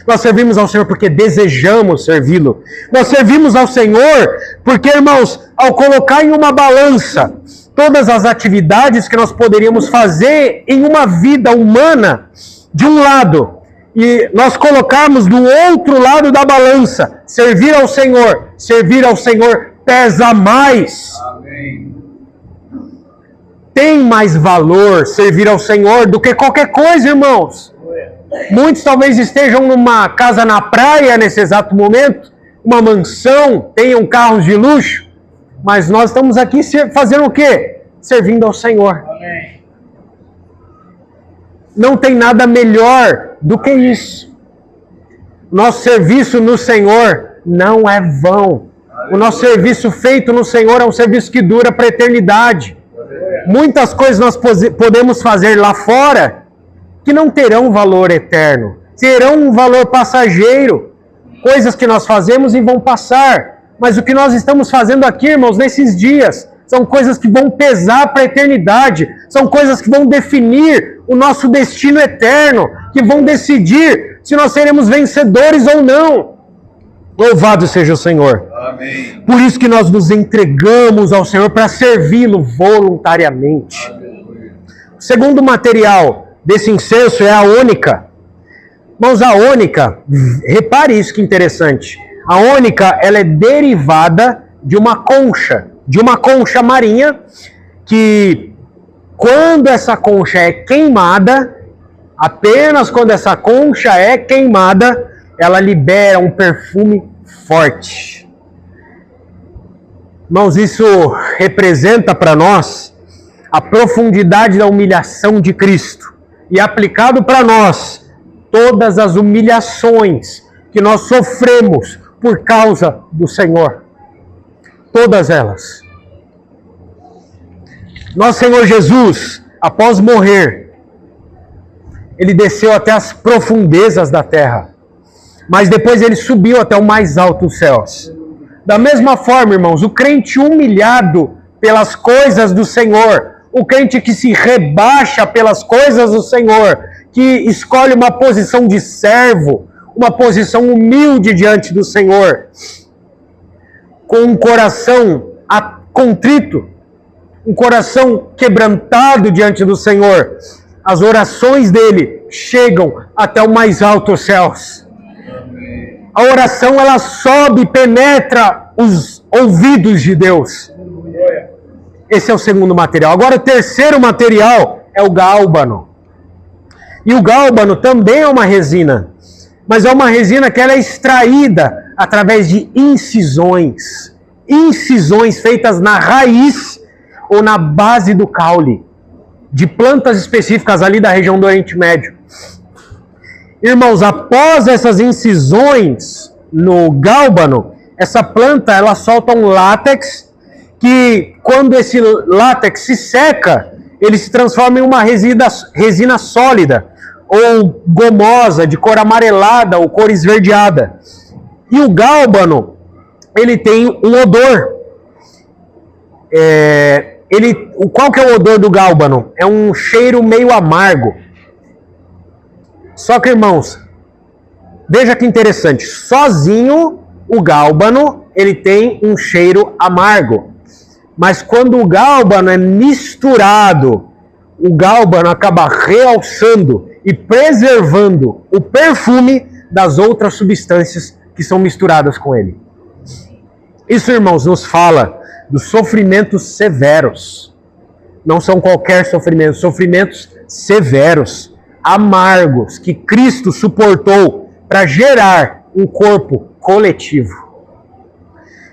Nós servimos ao Senhor porque desejamos servi-lo. Nós servimos ao Senhor porque, irmãos, ao colocar em uma balança todas as atividades que nós poderíamos fazer em uma vida humana, de um lado, e nós colocarmos do outro lado da balança, servir ao Senhor pesa mais. Amém. Tem mais valor servir ao Senhor do que qualquer coisa, irmãos. Muitos talvez estejam numa casa na praia nesse exato momento, uma mansão, tenham carros de luxo, mas nós estamos aqui fazendo o quê? Servindo ao Senhor. Amém. Não tem nada melhor do que isso. Nosso serviço no Senhor não é vão. O nosso serviço feito no Senhor é um serviço que dura para a eternidade. Muitas coisas nós podemos fazer lá fora que não terão valor eterno, terão um valor passageiro. Coisas que nós fazemos e vão passar. Mas o que nós estamos fazendo aqui, irmãos, nesses dias, são coisas que vão pesar para a eternidade. São coisas que vão definir o nosso destino eterno, que vão decidir se nós seremos vencedores ou não. Louvado seja o Senhor. Amém. Por isso que nós nos entregamos ao Senhor para servi-lo voluntariamente. Amém. O segundo material desse incenso é a ônica. Irmãos, a ônica, repare isso que interessante. A ônica, ela é derivada de uma concha marinha, que quando essa concha é queimada, apenas quando essa concha é queimada, ela libera um perfume forte. Irmãos, isso representa para nós a profundidade da humilhação de Cristo. E aplicado para nós, todas as humilhações que nós sofremos por causa do Senhor. Todas elas. Nosso Senhor Jesus, após morrer, ele desceu até as profundezas da terra. Mas depois ele subiu até o mais alto dos céus. Da mesma forma, irmãos, o crente humilhado pelas coisas do Senhor, o crente que se rebaixa pelas coisas do Senhor, que escolhe uma posição de servo, uma posição humilde diante do Senhor, com um coração contrito, um coração quebrantado diante do Senhor, as orações dele chegam até o mais alto dos céus. A oração, ela sobe e penetra os ouvidos de Deus. Esse é o segundo material. Agora, o terceiro material é o gálbano. E o gálbano também é uma resina, mas é uma resina que ela é extraída através de incisões. Incisões feitas na raiz ou na base do caule, de plantas específicas ali da região do Oriente Médio. Irmãos, após essas incisões no gálbano, essa planta, ela solta um látex que, quando esse látex se seca, ele se transforma em uma resina sólida, ou gomosa, de cor amarelada ou cor esverdeada. E o gálbano, ele tem um odor. Qual que é o odor do gálbano? É um cheiro meio amargo. Só que, irmãos, veja que interessante. Sozinho, o gálbano, ele tem um cheiro amargo. Mas quando o gálbano é misturado, o gálbano acaba realçando e preservando o perfume das outras substâncias que são misturadas com ele. Isso, irmãos, nos fala dos sofrimentos severos. Não são qualquer sofrimento, sofrimentos severos, amargos, que Cristo suportou para gerar um corpo coletivo.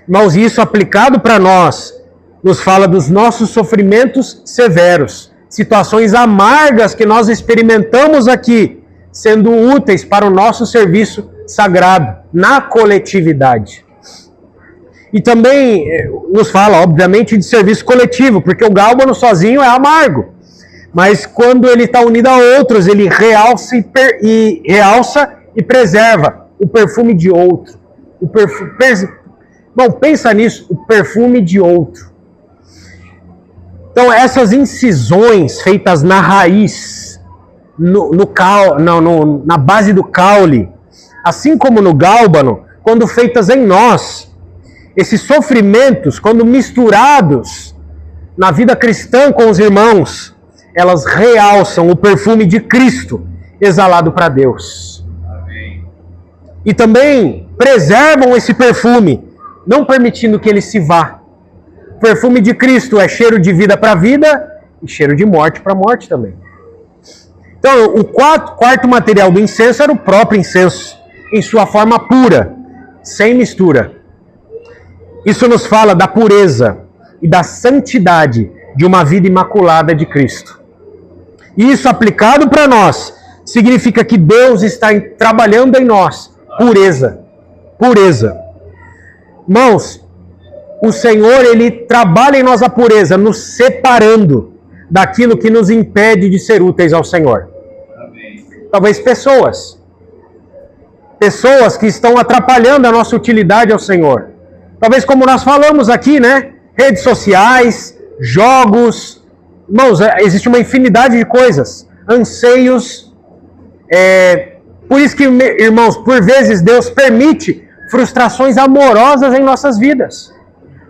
Irmãos, isso aplicado para nós, nos fala dos nossos sofrimentos severos, situações amargas que nós experimentamos aqui, sendo úteis para o nosso serviço sagrado, na coletividade. E também nos fala, obviamente, de serviço coletivo, porque o gálbano sozinho é amargo. Mas quando ele está unido a outros, ele realça e preserva o perfume de outro. Bom, pensa nisso, o perfume de outro. Então, essas incisões feitas na raiz, na base do caule, assim como no gálbano, quando feitas em nós. Esses sofrimentos, quando misturados na vida cristã com os irmãos, elas realçam o perfume de Cristo exalado para Deus. Amém. E também preservam esse perfume, não permitindo que ele se vá. O perfume de Cristo é cheiro de vida para vida e cheiro de morte para morte também. Então, o quarto material do incenso era o próprio incenso, em sua forma pura, sem mistura. Isso nos fala da pureza e da santidade de uma vida imaculada de Cristo. E isso aplicado para nós, significa que Deus está trabalhando em nós pureza. Pureza. Irmãos, o Senhor, Ele trabalha em nós a pureza, nos separando daquilo que nos impede de ser úteis ao Senhor. Amém. Talvez pessoas que estão atrapalhando a nossa utilidade ao Senhor. Talvez, como nós falamos aqui, né? Redes sociais, jogos. Irmãos, existe uma infinidade de coisas. Anseios. Por isso que, irmãos, por vezes Deus permite frustrações amorosas em nossas vidas.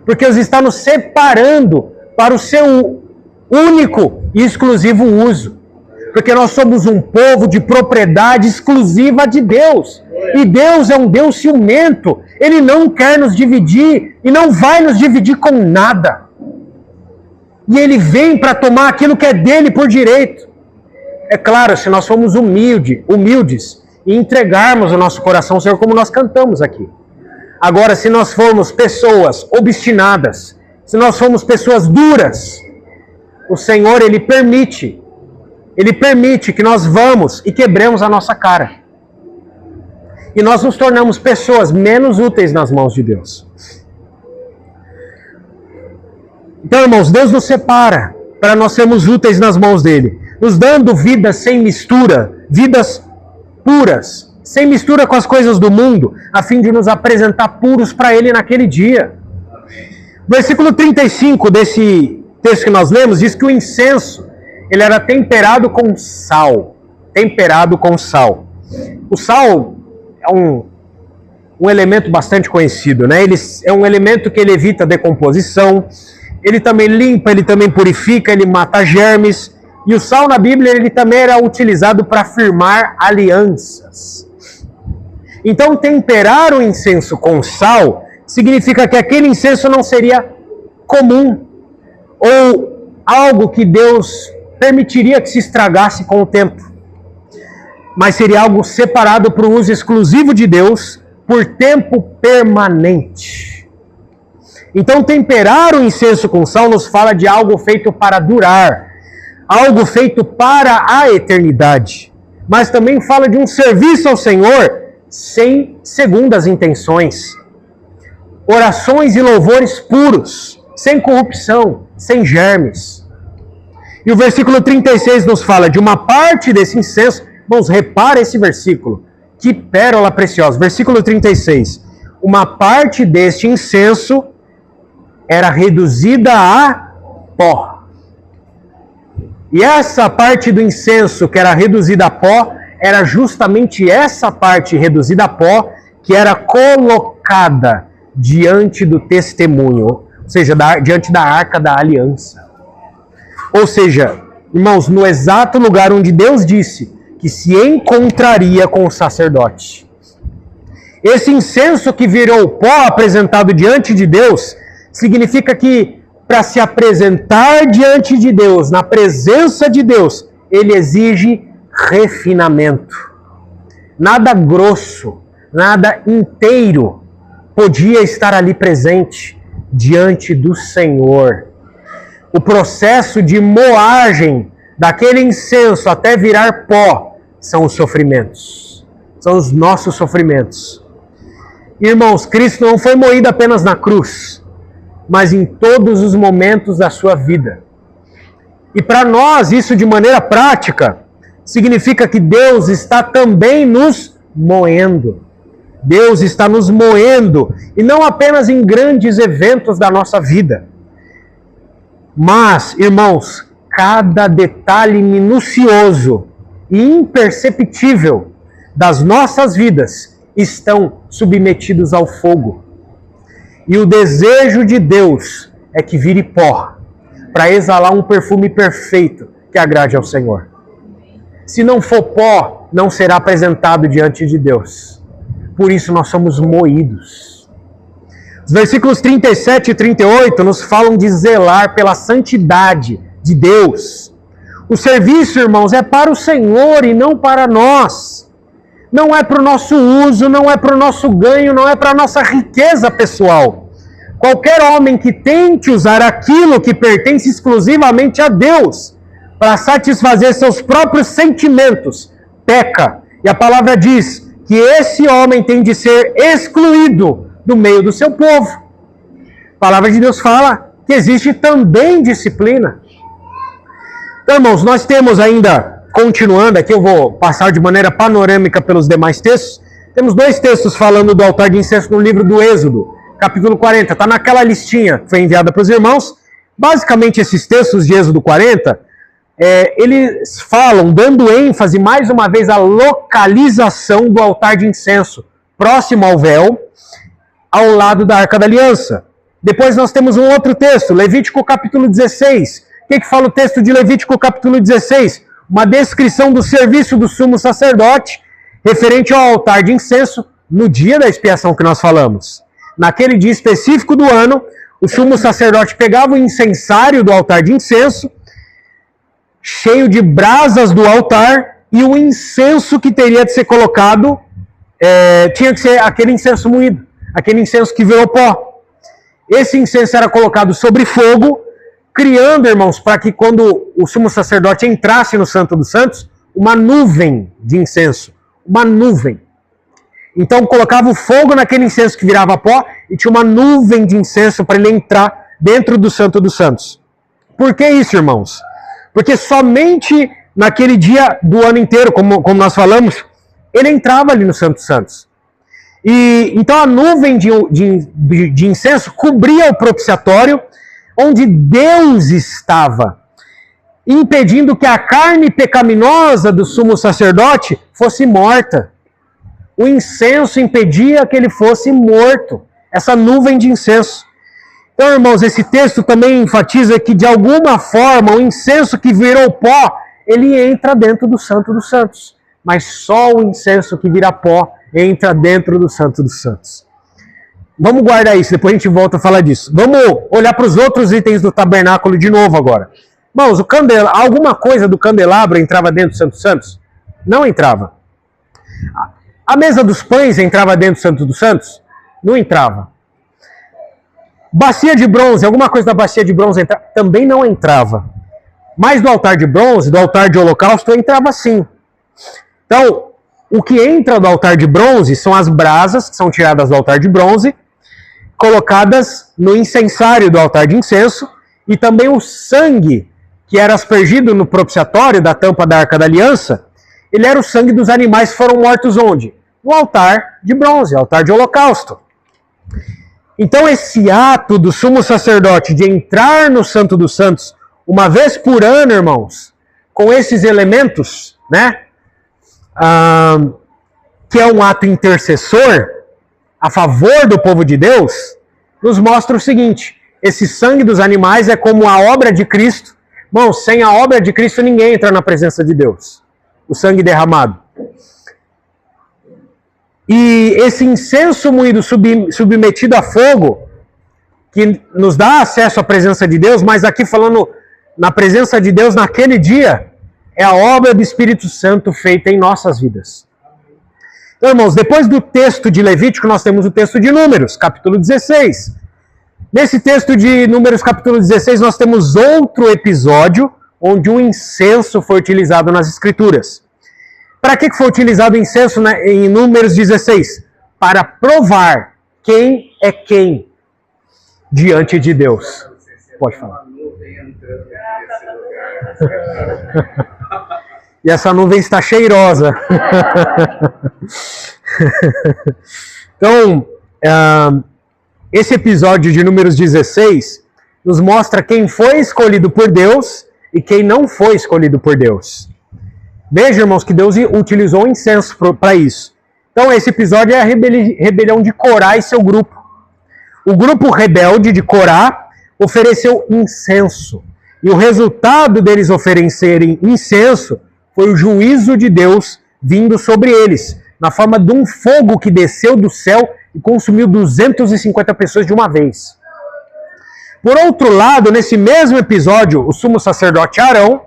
Porque Deus está nos separando para o seu único e exclusivo uso. Porque nós somos um povo de propriedade exclusiva de Deus. E Deus é um Deus ciumento. Ele não quer nos dividir e não vai nos dividir com nada. E Ele vem para tomar aquilo que é dele por direito. É claro, se nós formos humildes e entregarmos o nosso coração ao Senhor, como nós cantamos aqui. Agora, se nós formos pessoas obstinadas, se nós formos pessoas duras, o Senhor, Ele permite que nós vamos e quebremos a nossa cara. E nós nos tornamos pessoas menos úteis nas mãos de Deus. Então, irmãos, Deus nos separa para nós sermos úteis nas mãos dele, nos dando vidas sem mistura, vidas puras, sem mistura com as coisas do mundo, a fim de nos apresentar puros para Ele naquele dia. Versículo 35 desse texto que nós lemos diz que o incenso, ele era temperado com sal. Temperado com sal. O sal é um elemento bastante conhecido, né? Ele é um elemento que ele evita a decomposição, ele também limpa, ele também purifica, ele mata germes. E o sal na Bíblia, ele também era utilizado para firmar alianças. Então, temperar o incenso com sal significa que aquele incenso não seria comum ou algo que Deus permitiria que se estragasse com o tempo, mas seria algo separado para o uso exclusivo de Deus por tempo permanente. Então, temperar o incenso com sal nos fala de algo feito para durar, algo feito para a eternidade, mas também fala de um serviço ao Senhor sem segundas intenções. Orações e louvores puros, sem corrupção, sem germes. E o versículo 36 nos fala de uma parte desse incenso. Irmãos, repara esse versículo. Que pérola preciosa. Versículo 36. Uma parte deste incenso era reduzida a pó. E essa parte do incenso que era reduzida a pó, era justamente essa parte reduzida a pó que era colocada diante do testemunho, ou seja, diante da arca da aliança. Ou seja, irmãos, no exato lugar onde Deus disse que se encontraria com o sacerdote. Esse incenso que virou pó apresentado diante de Deus, significa que para se apresentar diante de Deus, na presença de Deus, ele exige refinamento. Nada grosso, nada inteiro podia estar ali presente diante do Senhor. O processo de moagem daquele incenso até virar pó são os sofrimentos. São os nossos sofrimentos. Irmãos, Cristo não foi moído apenas na cruz, mas em todos os momentos da sua vida. E para nós, isso de maneira prática, significa que Deus está também nos moendo. Deus está nos moendo, e não apenas em grandes eventos da nossa vida. Mas, irmãos, cada detalhe minucioso e imperceptível das nossas vidas estão submetidos ao fogo. E o desejo de Deus é que vire pó, para exalar um perfume perfeito que agrade ao Senhor. Se não for pó, não será apresentado diante de Deus. Por isso nós somos moídos. Os versículos 37 e 38 nos falam de zelar pela santidade de Deus. O serviço, irmãos, é para o Senhor e não para nós. Não é para o nosso uso, não é para o nosso ganho, não é para a nossa riqueza pessoal. Qualquer homem que tente usar aquilo que pertence exclusivamente a Deus para satisfazer seus próprios sentimentos, peca. E a palavra diz que esse homem tem de ser excluído do meio do seu povo. A palavra de Deus fala que existe também disciplina. Então, irmãos, nós temos ainda, continuando aqui, eu vou passar de maneira panorâmica pelos demais textos. Temos 2 textos falando do altar de incenso no livro do Êxodo, capítulo 40. Está naquela listinha que foi enviada para os irmãos. Basicamente, esses textos de Êxodo 40, eles falam, dando ênfase mais uma vez à localização do altar de incenso, próximo ao véu, ao lado da Arca da Aliança. Depois nós temos um outro texto, Levítico capítulo 16. O que fala o texto de Levítico capítulo 16? Uma descrição do serviço do sumo sacerdote, referente ao altar de incenso, no dia da expiação que nós falamos. Naquele dia específico do ano, o sumo sacerdote pegava o incensário do altar de incenso, cheio de brasas do altar, e o incenso que teria de ser colocado tinha que ser aquele incenso moído, aquele incenso que virou pó. Esse incenso era colocado sobre fogo, criando, irmãos, para que quando o sumo sacerdote entrasse no Santo dos Santos, uma nuvem de incenso, uma nuvem. Então colocava o fogo naquele incenso que virava pó e tinha uma nuvem de incenso para ele entrar dentro do Santo dos Santos. Por que isso, irmãos? Porque somente naquele dia do ano inteiro, como nós falamos, ele entrava ali no Santo dos Santos. E então a nuvem de incenso cobria o propiciatório, onde Deus estava, impedindo que a carne pecaminosa do sumo sacerdote fosse morta. O incenso impedia que ele fosse morto, essa nuvem de incenso. Então, irmãos, esse texto também enfatiza que, de alguma forma, o incenso que virou pó, ele entra dentro do Santo dos Santos. Mas só o incenso que vira pó entra dentro do Santo dos Santos. Vamos guardar isso, depois a gente volta a falar disso. Vamos olhar para os outros itens do tabernáculo de novo agora. Irmãos, alguma coisa do candelabro entrava dentro do Santo dos Santos? Não entrava. A mesa dos pães entrava dentro do Santo dos Santos? Não entrava. Bacia de bronze, alguma coisa da bacia de bronze também não entrava. Mas do altar de bronze, do altar de holocausto, entrava sim. Então, o que entra do altar de bronze são as brasas que são tiradas do altar de bronze, colocadas no incensário do altar de incenso, e também o sangue que era aspergido no propiciatório da tampa da Arca da Aliança, ele era o sangue dos animais que foram mortos onde? No altar de bronze, altar de holocausto. Então esse ato do sumo sacerdote de entrar no Santo dos Santos uma vez por ano, irmãos, com esses elementos, né, que é um ato intercessor a favor do povo de Deus, nos mostra o seguinte: esse sangue dos animais é como a obra de Cristo. Bom, sem a obra de Cristo ninguém entra na presença de Deus. O sangue derramado. E esse incenso moído submetido a fogo, que nos dá acesso à presença de Deus, mas aqui falando na presença de Deus naquele dia, é a obra do Espírito Santo feita em nossas vidas. Então, irmãos, depois do texto de Levítico, nós temos o texto de Números, capítulo 16. Nesse texto de Números, capítulo 16, nós temos outro episódio onde o incenso foi utilizado nas Escrituras. Para que foi utilizado o incenso em Números 16? Para provar quem é quem diante de Deus. Pode falar. E essa nuvem está cheirosa. Então, esse episódio de Números 16 nos mostra quem foi escolhido por Deus e quem não foi escolhido por Deus. Veja, irmãos, que Deus utilizou o incenso para isso. Então esse episódio é a rebelião de Corá e seu grupo. O grupo rebelde de Corá ofereceu incenso. E o resultado deles oferecerem incenso foi o juízo de Deus vindo sobre eles, na forma de um fogo que desceu do céu e consumiu 250 pessoas de uma vez. Por outro lado, nesse mesmo episódio, o sumo sacerdote Arão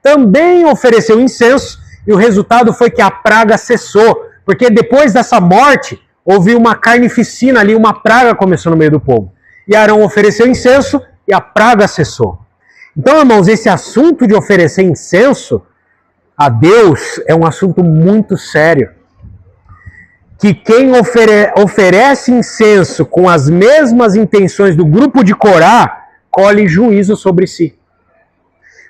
também ofereceu incenso e o resultado foi que a praga cessou, porque depois dessa morte houve uma carnificina ali, uma praga começou no meio do povo. E Arão ofereceu incenso e a praga cessou. Então, irmãos, esse assunto de oferecer incenso a Deus é um assunto muito sério. Que quem oferece incenso com as mesmas intenções do grupo de Corá, colhe juízo sobre si.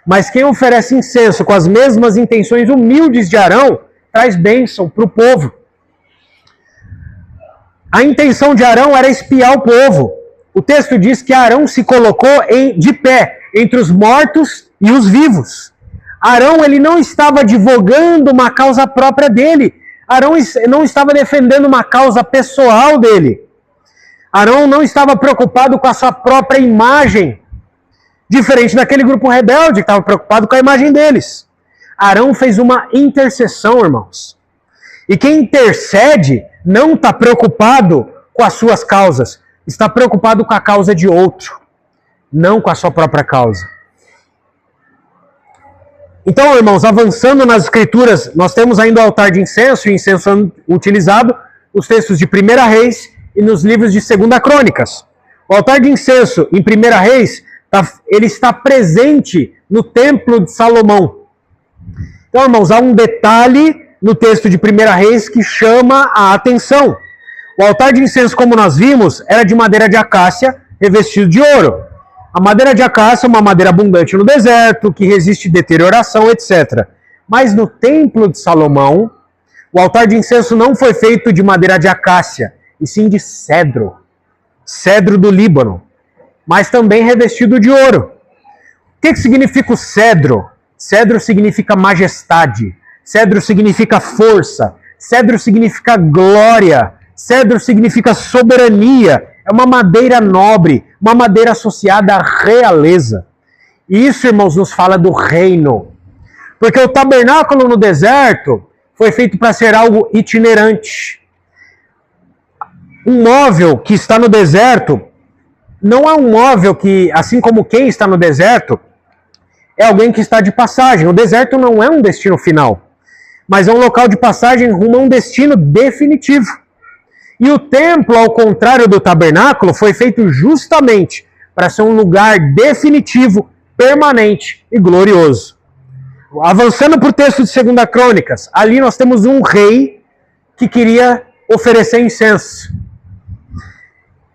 Mas quem oferece incenso com as mesmas intenções humildes de Arão, traz bênção para o povo. A intenção de Arão era espiar o povo. O texto diz que Arão se colocou de pé entre os mortos e os vivos. Arão, ele não estava advogando uma causa própria dele. Arão não estava defendendo uma causa pessoal dele. Arão não estava preocupado com a sua própria imagem, diferente daquele grupo rebelde que estava preocupado com a imagem deles. Arão fez uma intercessão, irmãos. E quem intercede não está preocupado com as suas causas, está preocupado com a causa de outro, não com a sua própria causa. Então, irmãos, avançando nas escrituras, nós temos ainda o altar de incenso, e o incenso utilizado nos textos de 1 Reis e nos livros de 2 Crônicas. O altar de incenso em 1 Reis, ele está presente no templo de Salomão. Então, irmãos, há um detalhe no texto de 1 Reis que chama a atenção. O altar de incenso, como nós vimos, era de madeira de acácia revestido de ouro. A madeira de acácia é uma madeira abundante no deserto, que resiste deterioração, etc. Mas no templo de Salomão, o altar de incenso não foi feito de madeira de acácia, e sim de cedro. Cedro do Líbano, mas também revestido de ouro. O que significa o cedro? Cedro significa majestade, cedro significa força, cedro significa glória, cedro significa soberania. É uma madeira nobre, uma madeira associada à realeza. E isso, irmãos, nos fala do reino. Porque o tabernáculo no deserto foi feito para ser algo itinerante. Um móvel que está no deserto, não é um móvel que, assim como quem está no deserto, é alguém que está de passagem. O deserto não é um destino final, mas é um local de passagem rumo a um destino definitivo. E o templo, ao contrário do tabernáculo, foi feito justamente para ser um lugar definitivo, permanente e glorioso. Avançando para o texto de 2 Crônicas, ali nós temos um rei que queria oferecer incenso.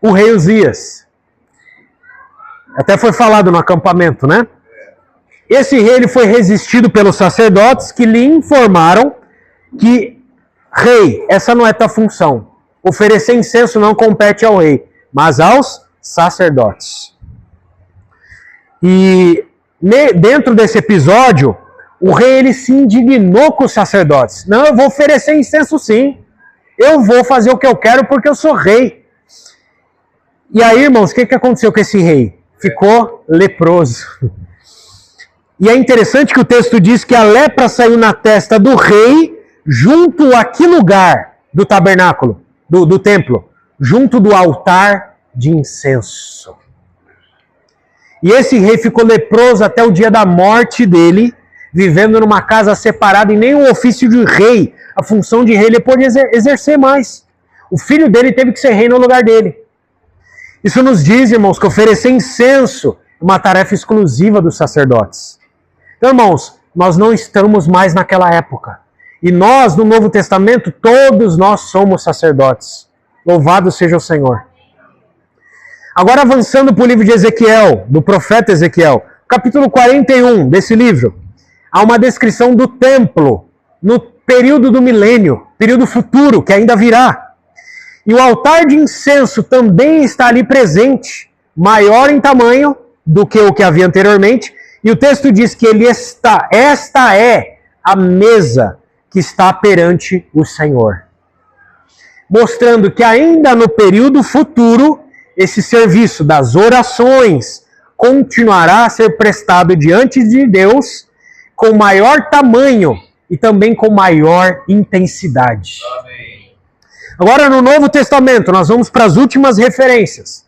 O rei Uzias. Até foi falado no acampamento, né? Esse rei ele foi resistido pelos sacerdotes que lhe informaram que, rei, essa não é tua função. Oferecer incenso não compete ao rei, mas aos sacerdotes. E dentro desse episódio, o rei ele se indignou com os sacerdotes. Não, eu vou oferecer incenso sim. Eu vou fazer o que eu quero porque eu sou rei. E aí, irmãos, o que aconteceu com esse rei? Ficou leproso. E é interessante que o texto diz que a lepra saiu na testa do rei junto a que lugar do tabernáculo? Do templo, junto do altar de incenso. E esse rei ficou leproso até o dia da morte dele, vivendo numa casa separada, e nem o ofício de rei, a função de rei, ele pôde exercer mais. O filho dele teve que ser rei no lugar dele. Isso nos diz, irmãos, que oferecer incenso é uma tarefa exclusiva dos sacerdotes. Então, irmãos, nós não estamos mais naquela época. E nós, no Novo Testamento, todos nós somos sacerdotes. Louvado seja o Senhor. Agora avançando para o livro de Ezequiel, do profeta Ezequiel, capítulo 41 desse livro, há uma descrição do templo no período do milênio, período futuro, que ainda virá. E o altar de incenso também está ali presente, maior em tamanho do que o que havia anteriormente, e o texto diz que esta é a mesa que está perante o Senhor. mostrando que ainda no período futuro, esse serviço das orações continuará a ser prestado diante de Deus com maior tamanho e também com maior intensidade. Amém. Agora, no Novo Testamento, nós vamos para as últimas referências.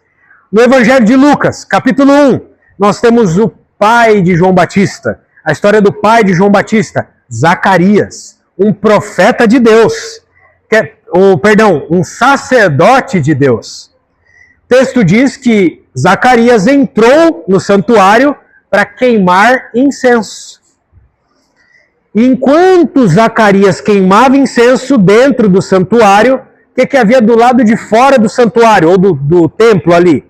No Evangelho de Lucas, capítulo 1, nós temos o pai de João Batista, a história do pai de João Batista, Zacarias, um profeta de Deus, um sacerdote de Deus. O texto diz que Zacarias entrou no santuário para queimar incenso. E enquanto Zacarias queimava incenso dentro do santuário, o que havia do lado de fora do santuário, ou do templo ali?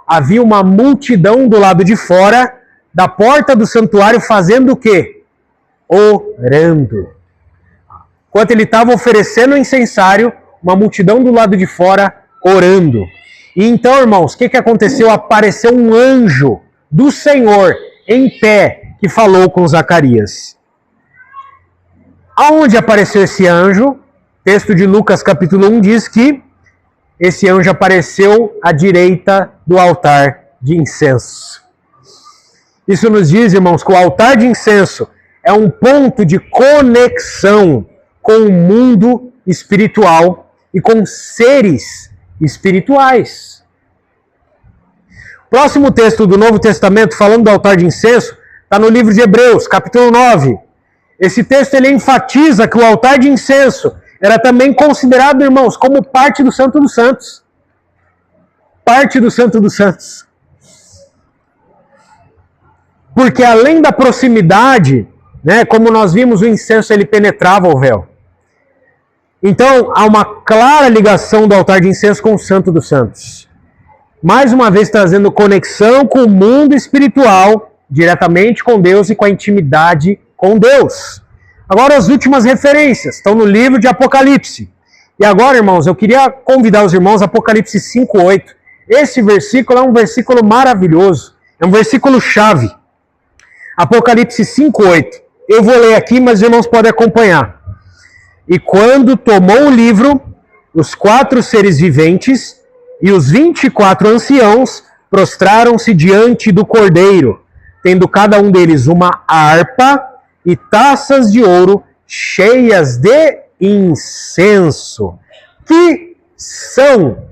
Havia uma multidão do lado de fora da porta do santuário fazendo o quê? Orando. Enquanto ele estava oferecendo o incensário, uma multidão do lado de fora orando. E então, irmãos, o que aconteceu? Apareceu um anjo do Senhor em pé que falou com Zacarias. Aonde apareceu esse anjo? O texto de Lucas capítulo 1 diz que esse anjo apareceu à direita do altar de incenso. Isso nos diz, irmãos, que o altar de incenso é um ponto de conexão com o mundo espiritual e com seres espirituais. O próximo texto do Novo Testamento, falando do altar de incenso, está no livro de Hebreus, capítulo 9. Esse texto ele enfatiza que o altar de incenso era também considerado, irmãos, como parte do Santo dos Santos. Parte do Santo dos Santos. Porque além da proximidade, né, como nós vimos, o incenso ele penetrava o véu. Então, há uma clara ligação do altar de incenso com o Santo dos Santos. Mais uma vez trazendo conexão com o mundo espiritual, diretamente com Deus e com a intimidade com Deus. Agora as últimas referências estão no livro de Apocalipse. E agora, irmãos, eu queria convidar os irmãos, Apocalipse 5:8. Esse versículo é um versículo maravilhoso, é um versículo chave. Apocalipse 5:8. Eu vou ler aqui, mas os irmãos podem acompanhar. E quando tomou o livro, os 4 seres viventes e os 24 anciãos prostraram-se diante do Cordeiro, tendo cada um deles uma harpa e taças de ouro cheias de incenso, que são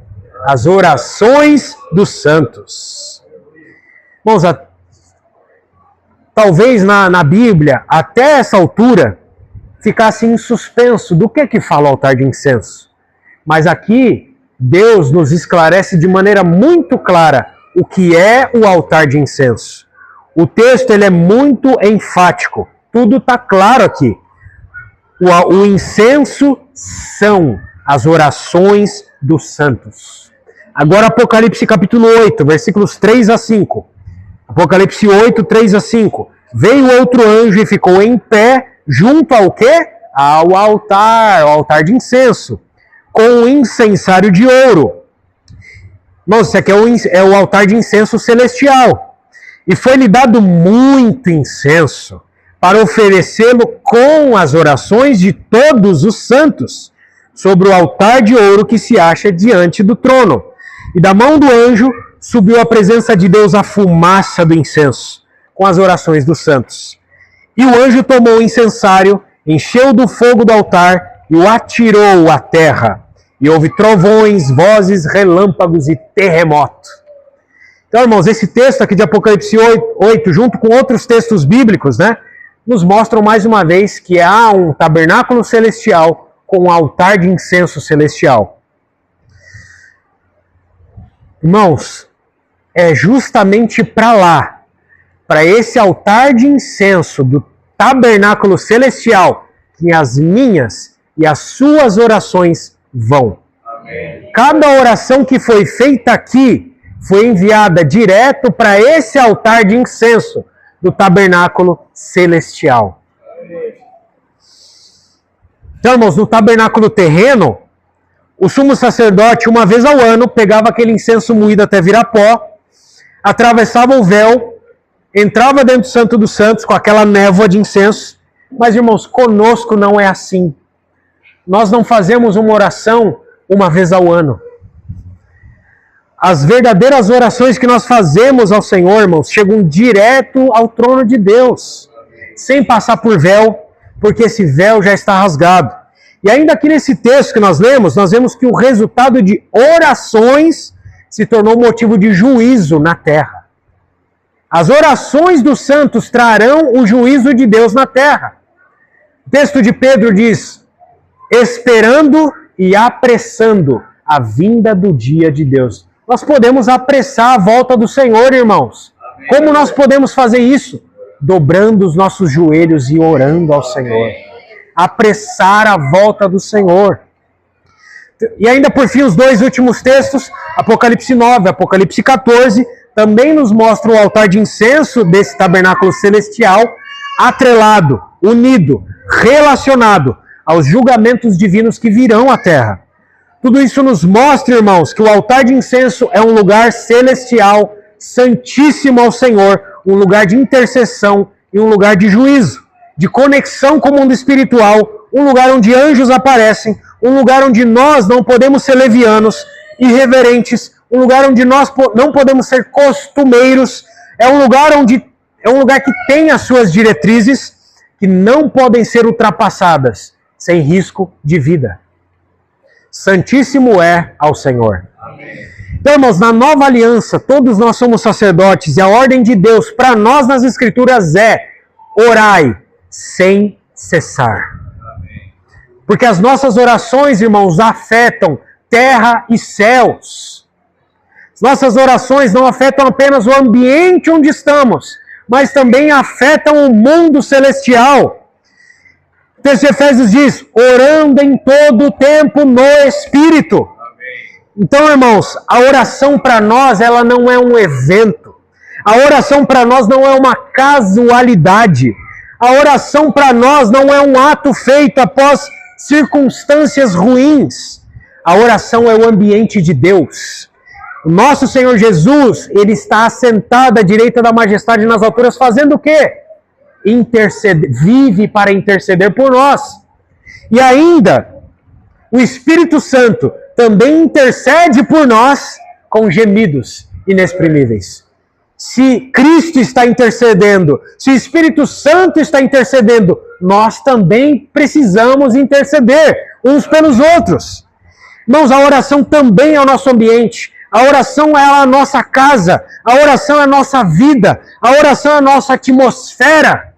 as orações dos santos. Irmãos, talvez na Bíblia, até essa altura, ficasse em suspenso do que fala o altar de incenso. Mas aqui, Deus nos esclarece de maneira muito clara o que é o altar de incenso. O texto ele é muito enfático. Tudo está claro aqui. O incenso são as orações dos santos. Agora Apocalipse capítulo 8, versículos 3 a 5. Apocalipse 8, 3 a 5. Veio outro anjo e ficou em pé junto ao quê? Ao altar de incenso, com um incensário de ouro. Irmãos, isso aqui é o altar de incenso celestial. E foi-lhe dado muito incenso para oferecê-lo com as orações de todos os santos sobre o altar de ouro que se acha diante do trono. E da mão do anjo subiu à presença de Deus a fumaça do incenso, com as orações dos santos. E o anjo tomou o incensário, encheu do fogo do altar e o atirou à terra. E houve trovões, vozes, relâmpagos e terremoto. Então, irmãos, esse texto aqui de Apocalipse 8, junto com outros textos bíblicos, né, nos mostram mais uma vez que há um tabernáculo celestial com um altar de incenso celestial. Irmãos, é justamente para lá, para esse altar de incenso do tabernáculo celestial, que as minhas e as suas orações vão. Amém. Cada oração que foi feita aqui foi enviada direto para esse altar de incenso do tabernáculo celestial. Amém. Então, irmãos, no tabernáculo terreno, o sumo sacerdote, uma vez ao ano, pegava aquele incenso moído até virar pó, atravessava o véu, entrava dentro do Santo dos Santos com aquela névoa de incenso. Mas, irmãos, conosco não é assim. Nós não fazemos uma oração uma vez ao ano. As verdadeiras orações que nós fazemos ao Senhor, irmãos, chegam direto ao trono de Deus, sem passar por véu, porque esse véu já está rasgado. E ainda aqui nesse texto que nós lemos, nós vemos que o resultado de orações se tornou motivo de juízo na terra. As orações dos santos trarão o juízo de Deus na terra. O texto de Pedro diz, esperando e apressando a vinda do dia de Deus. Nós podemos apressar a volta do Senhor, irmãos. Amém. Como nós podemos fazer isso? Dobrando os nossos joelhos e orando ao Senhor. Apressar a volta do Senhor. E ainda por fim, os dois últimos textos, Apocalipse 9, Apocalipse 14, também nos mostram o altar de incenso desse tabernáculo celestial, atrelado, unido, relacionado aos julgamentos divinos que virão à terra. Tudo isso nos mostra, irmãos, que o altar de incenso é um lugar celestial, santíssimo ao Senhor, um lugar de intercessão e um lugar de juízo, de conexão com o mundo espiritual, um lugar onde anjos aparecem, um lugar onde nós não podemos ser levianos, irreverentes, um lugar onde nós não podemos ser costumeiros, é um lugar que tem as suas diretrizes que não podem ser ultrapassadas sem risco de vida. Santíssimo é ao Senhor. Amém. Então, irmãos, na nova aliança, todos nós somos sacerdotes e a ordem de Deus para nós nas Escrituras é orai sem cessar. Amém. Porque as nossas orações, irmãos, afetam terra e céus. As nossas orações não afetam apenas o ambiente onde estamos, mas também afetam o mundo celestial. O texto de Efésios diz, orando em todo o tempo no Espírito. Amém. Então, irmãos, a oração para nós, ela não é um evento. A oração para nós não é uma casualidade. A oração para nós não é um ato feito após circunstâncias ruins. A oração é o ambiente de Deus. O nosso Senhor Jesus, ele está assentado à direita da majestade nas alturas, fazendo o quê? Vive para interceder por nós. E ainda, o Espírito Santo também intercede por nós com gemidos inexprimíveis. Se Cristo está intercedendo, se o Espírito Santo está intercedendo, nós também precisamos interceder uns pelos outros. Irmãos, a oração também é o nosso ambiente. A oração é a nossa casa. A oração é a nossa vida. A oração é a nossa atmosfera.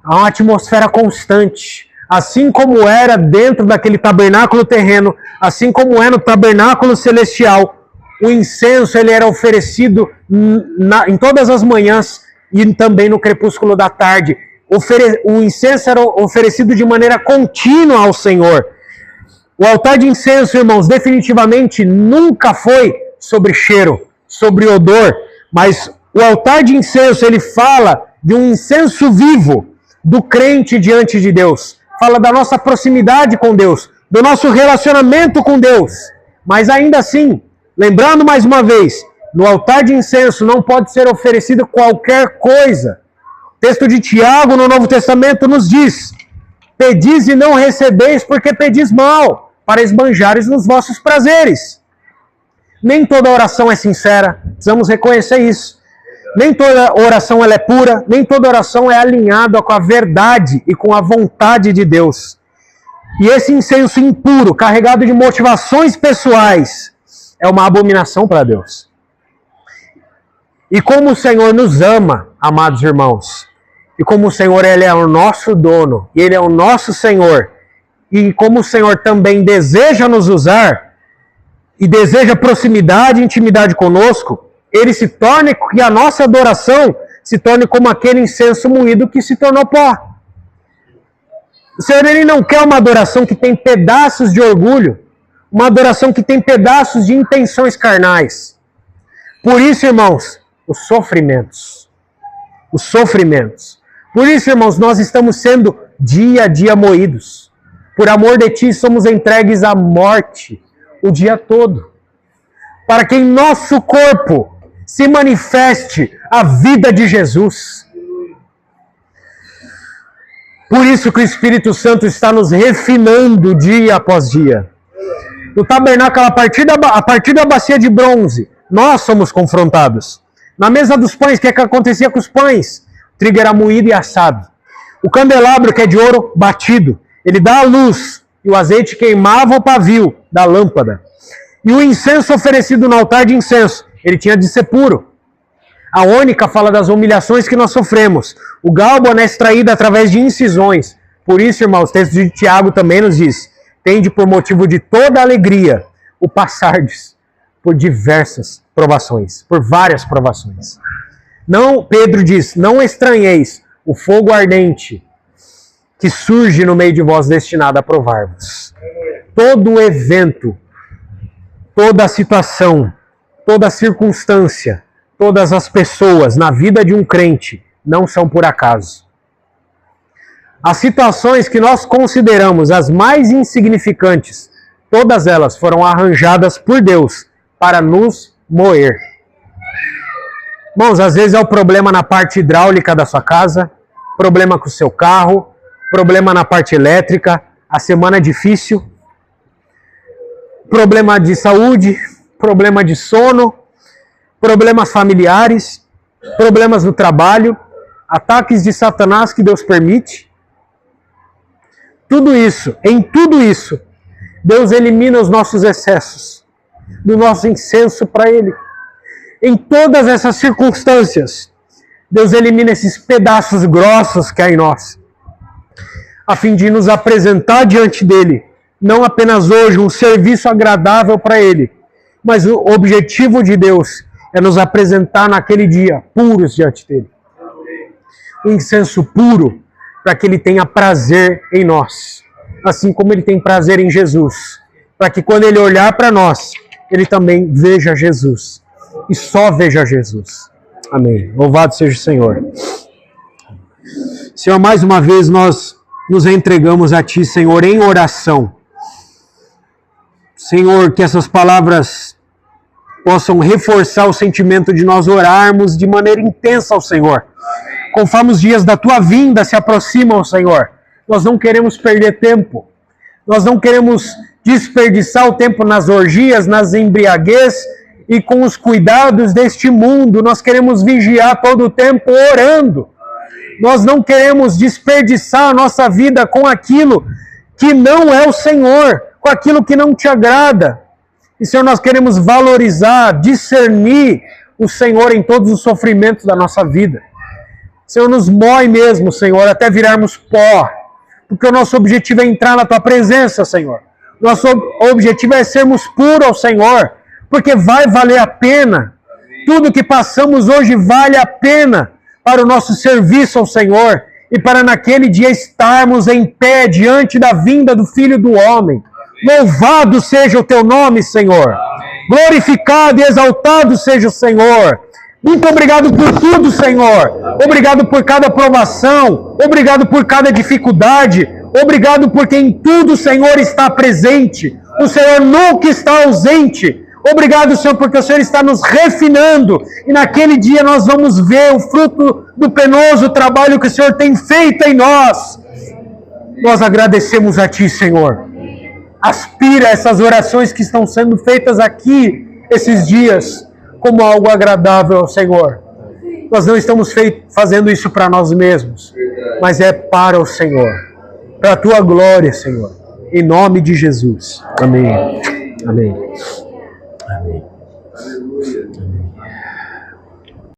Há uma atmosfera constante, assim como era dentro daquele tabernáculo terreno, assim como é no tabernáculo celestial. O incenso ele era oferecido em todas as manhãs e também no crepúsculo da tarde. O incenso era oferecido de maneira contínua ao Senhor. O altar de incenso, irmãos, definitivamente nunca foi sobre cheiro, sobre odor, mas o altar de incenso ele fala de um incenso vivo, do crente diante de Deus. Fala da nossa proximidade com Deus, do nosso relacionamento com Deus. Mas ainda assim, lembrando mais uma vez, no altar de incenso não pode ser oferecido qualquer coisa. O texto de Tiago no Novo Testamento nos diz, pedis e não recebeis porque pedis mal, para esbanjares nos vossos prazeres. Nem toda oração é sincera, precisamos reconhecer isso. Nem toda oração ela é pura, nem toda oração é alinhada com a verdade e com a vontade de Deus. E esse incenso impuro, carregado de motivações pessoais, é uma abominação para Deus. E como o Senhor nos ama, amados irmãos, e como o Senhor ele é o nosso dono, e Ele é o nosso Senhor, e como o Senhor também deseja nos usar, e deseja proximidade e intimidade conosco, Ele se torne, que a nossa adoração se torne como aquele incenso moído que se tornou pó. O Senhor ele não quer uma adoração que tem pedaços de orgulho, uma adoração que tem pedaços de intenções carnais. Por isso, irmãos, os sofrimentos. Os sofrimentos. Por isso, irmãos, nós estamos sendo dia a dia moídos. Por amor de Ti, somos entregues à morte o dia todo. Para que em nosso corpo se manifeste a vida de Jesus. Por isso que o Espírito Santo está nos refinando dia após dia. No tabernáculo, a partir da bacia de bronze, nós somos confrontados. Na mesa dos pães, o que acontecia com os pães? O trigo era moído e assado. O candelabro, que é de ouro batido, ele dá a luz, e o azeite queimava o pavio da lâmpada. E o incenso oferecido no altar de incenso, ele tinha de ser puro. A ônica fala das humilhações que nós sofremos. O gálbano é extraído através de incisões. Por isso, irmãos, o texto de Tiago também nos diz: tende por motivo de toda alegria o passardes por diversas provações, por várias provações. Não, Pedro diz, não estranheis o fogo ardente que surge no meio de vós destinado a provar-vos. Todo evento, toda situação, toda circunstância, todas as pessoas na vida de um crente não são por acaso. As situações que nós consideramos as mais insignificantes, todas elas foram arranjadas por Deus para nos moer. Irmãos, às vezes é o problema na parte hidráulica da sua casa, problema com o seu carro, problema na parte elétrica, a semana é difícil, problema de saúde, problema de sono, problemas familiares, problemas no trabalho, ataques de Satanás que Deus permite. Tudo isso, em tudo isso, Deus elimina os nossos excessos, do nosso incenso para Ele. Em todas essas circunstâncias, Deus elimina esses pedaços grossos que há em nós, a fim de nos apresentar diante dEle, não apenas hoje um serviço agradável para Ele, mas o objetivo de Deus é nos apresentar naquele dia puros diante dEle. Um incenso puro, para que Ele tenha prazer em nós, assim como Ele tem prazer em Jesus, para que quando Ele olhar para nós, Ele também veja Jesus, e só veja Jesus. Amém. Louvado seja o Senhor. Senhor, mais uma vez nós nos entregamos a Ti, Senhor, em oração. Senhor, que essas palavras possam reforçar o sentimento de nós orarmos de maneira intensa ao Senhor. Conforme os dias da Tua vinda se aproximam, Senhor, nós não queremos perder tempo. Nós não queremos desperdiçar o tempo nas orgias, nas embriaguez e com os cuidados deste mundo. Nós queremos vigiar todo o tempo orando. Nós não queremos desperdiçar a nossa vida com aquilo que não é o Senhor, com aquilo que não Te agrada. E, Senhor, nós queremos valorizar, discernir o Senhor em todos os sofrimentos da nossa vida. Senhor, nos moe mesmo, Senhor, até virarmos pó, porque o nosso objetivo é entrar na Tua presença, Senhor. Nosso objetivo é sermos puros ao Senhor, porque vai valer a pena. Tudo que passamos hoje vale a pena para o nosso serviço ao Senhor e para naquele dia estarmos em pé diante da vinda do Filho do Homem. Louvado seja o Teu nome, Senhor. Glorificado e exaltado seja o Senhor. Muito obrigado por tudo, Senhor. Obrigado por cada provação. Obrigado por cada dificuldade. Obrigado porque em tudo o Senhor está presente. O Senhor nunca está ausente. Obrigado, Senhor, porque o Senhor está nos refinando. E naquele dia nós vamos ver o fruto do penoso trabalho que o Senhor tem feito em nós. Nós agradecemos a Ti, Senhor. Aspira essas orações que estão sendo feitas aqui esses dias como algo agradável ao Senhor. Nós não estamos fazendo isso para nós mesmos, mas é para o Senhor, para a Tua glória, Senhor. Em nome de Jesus. Amém. Amém.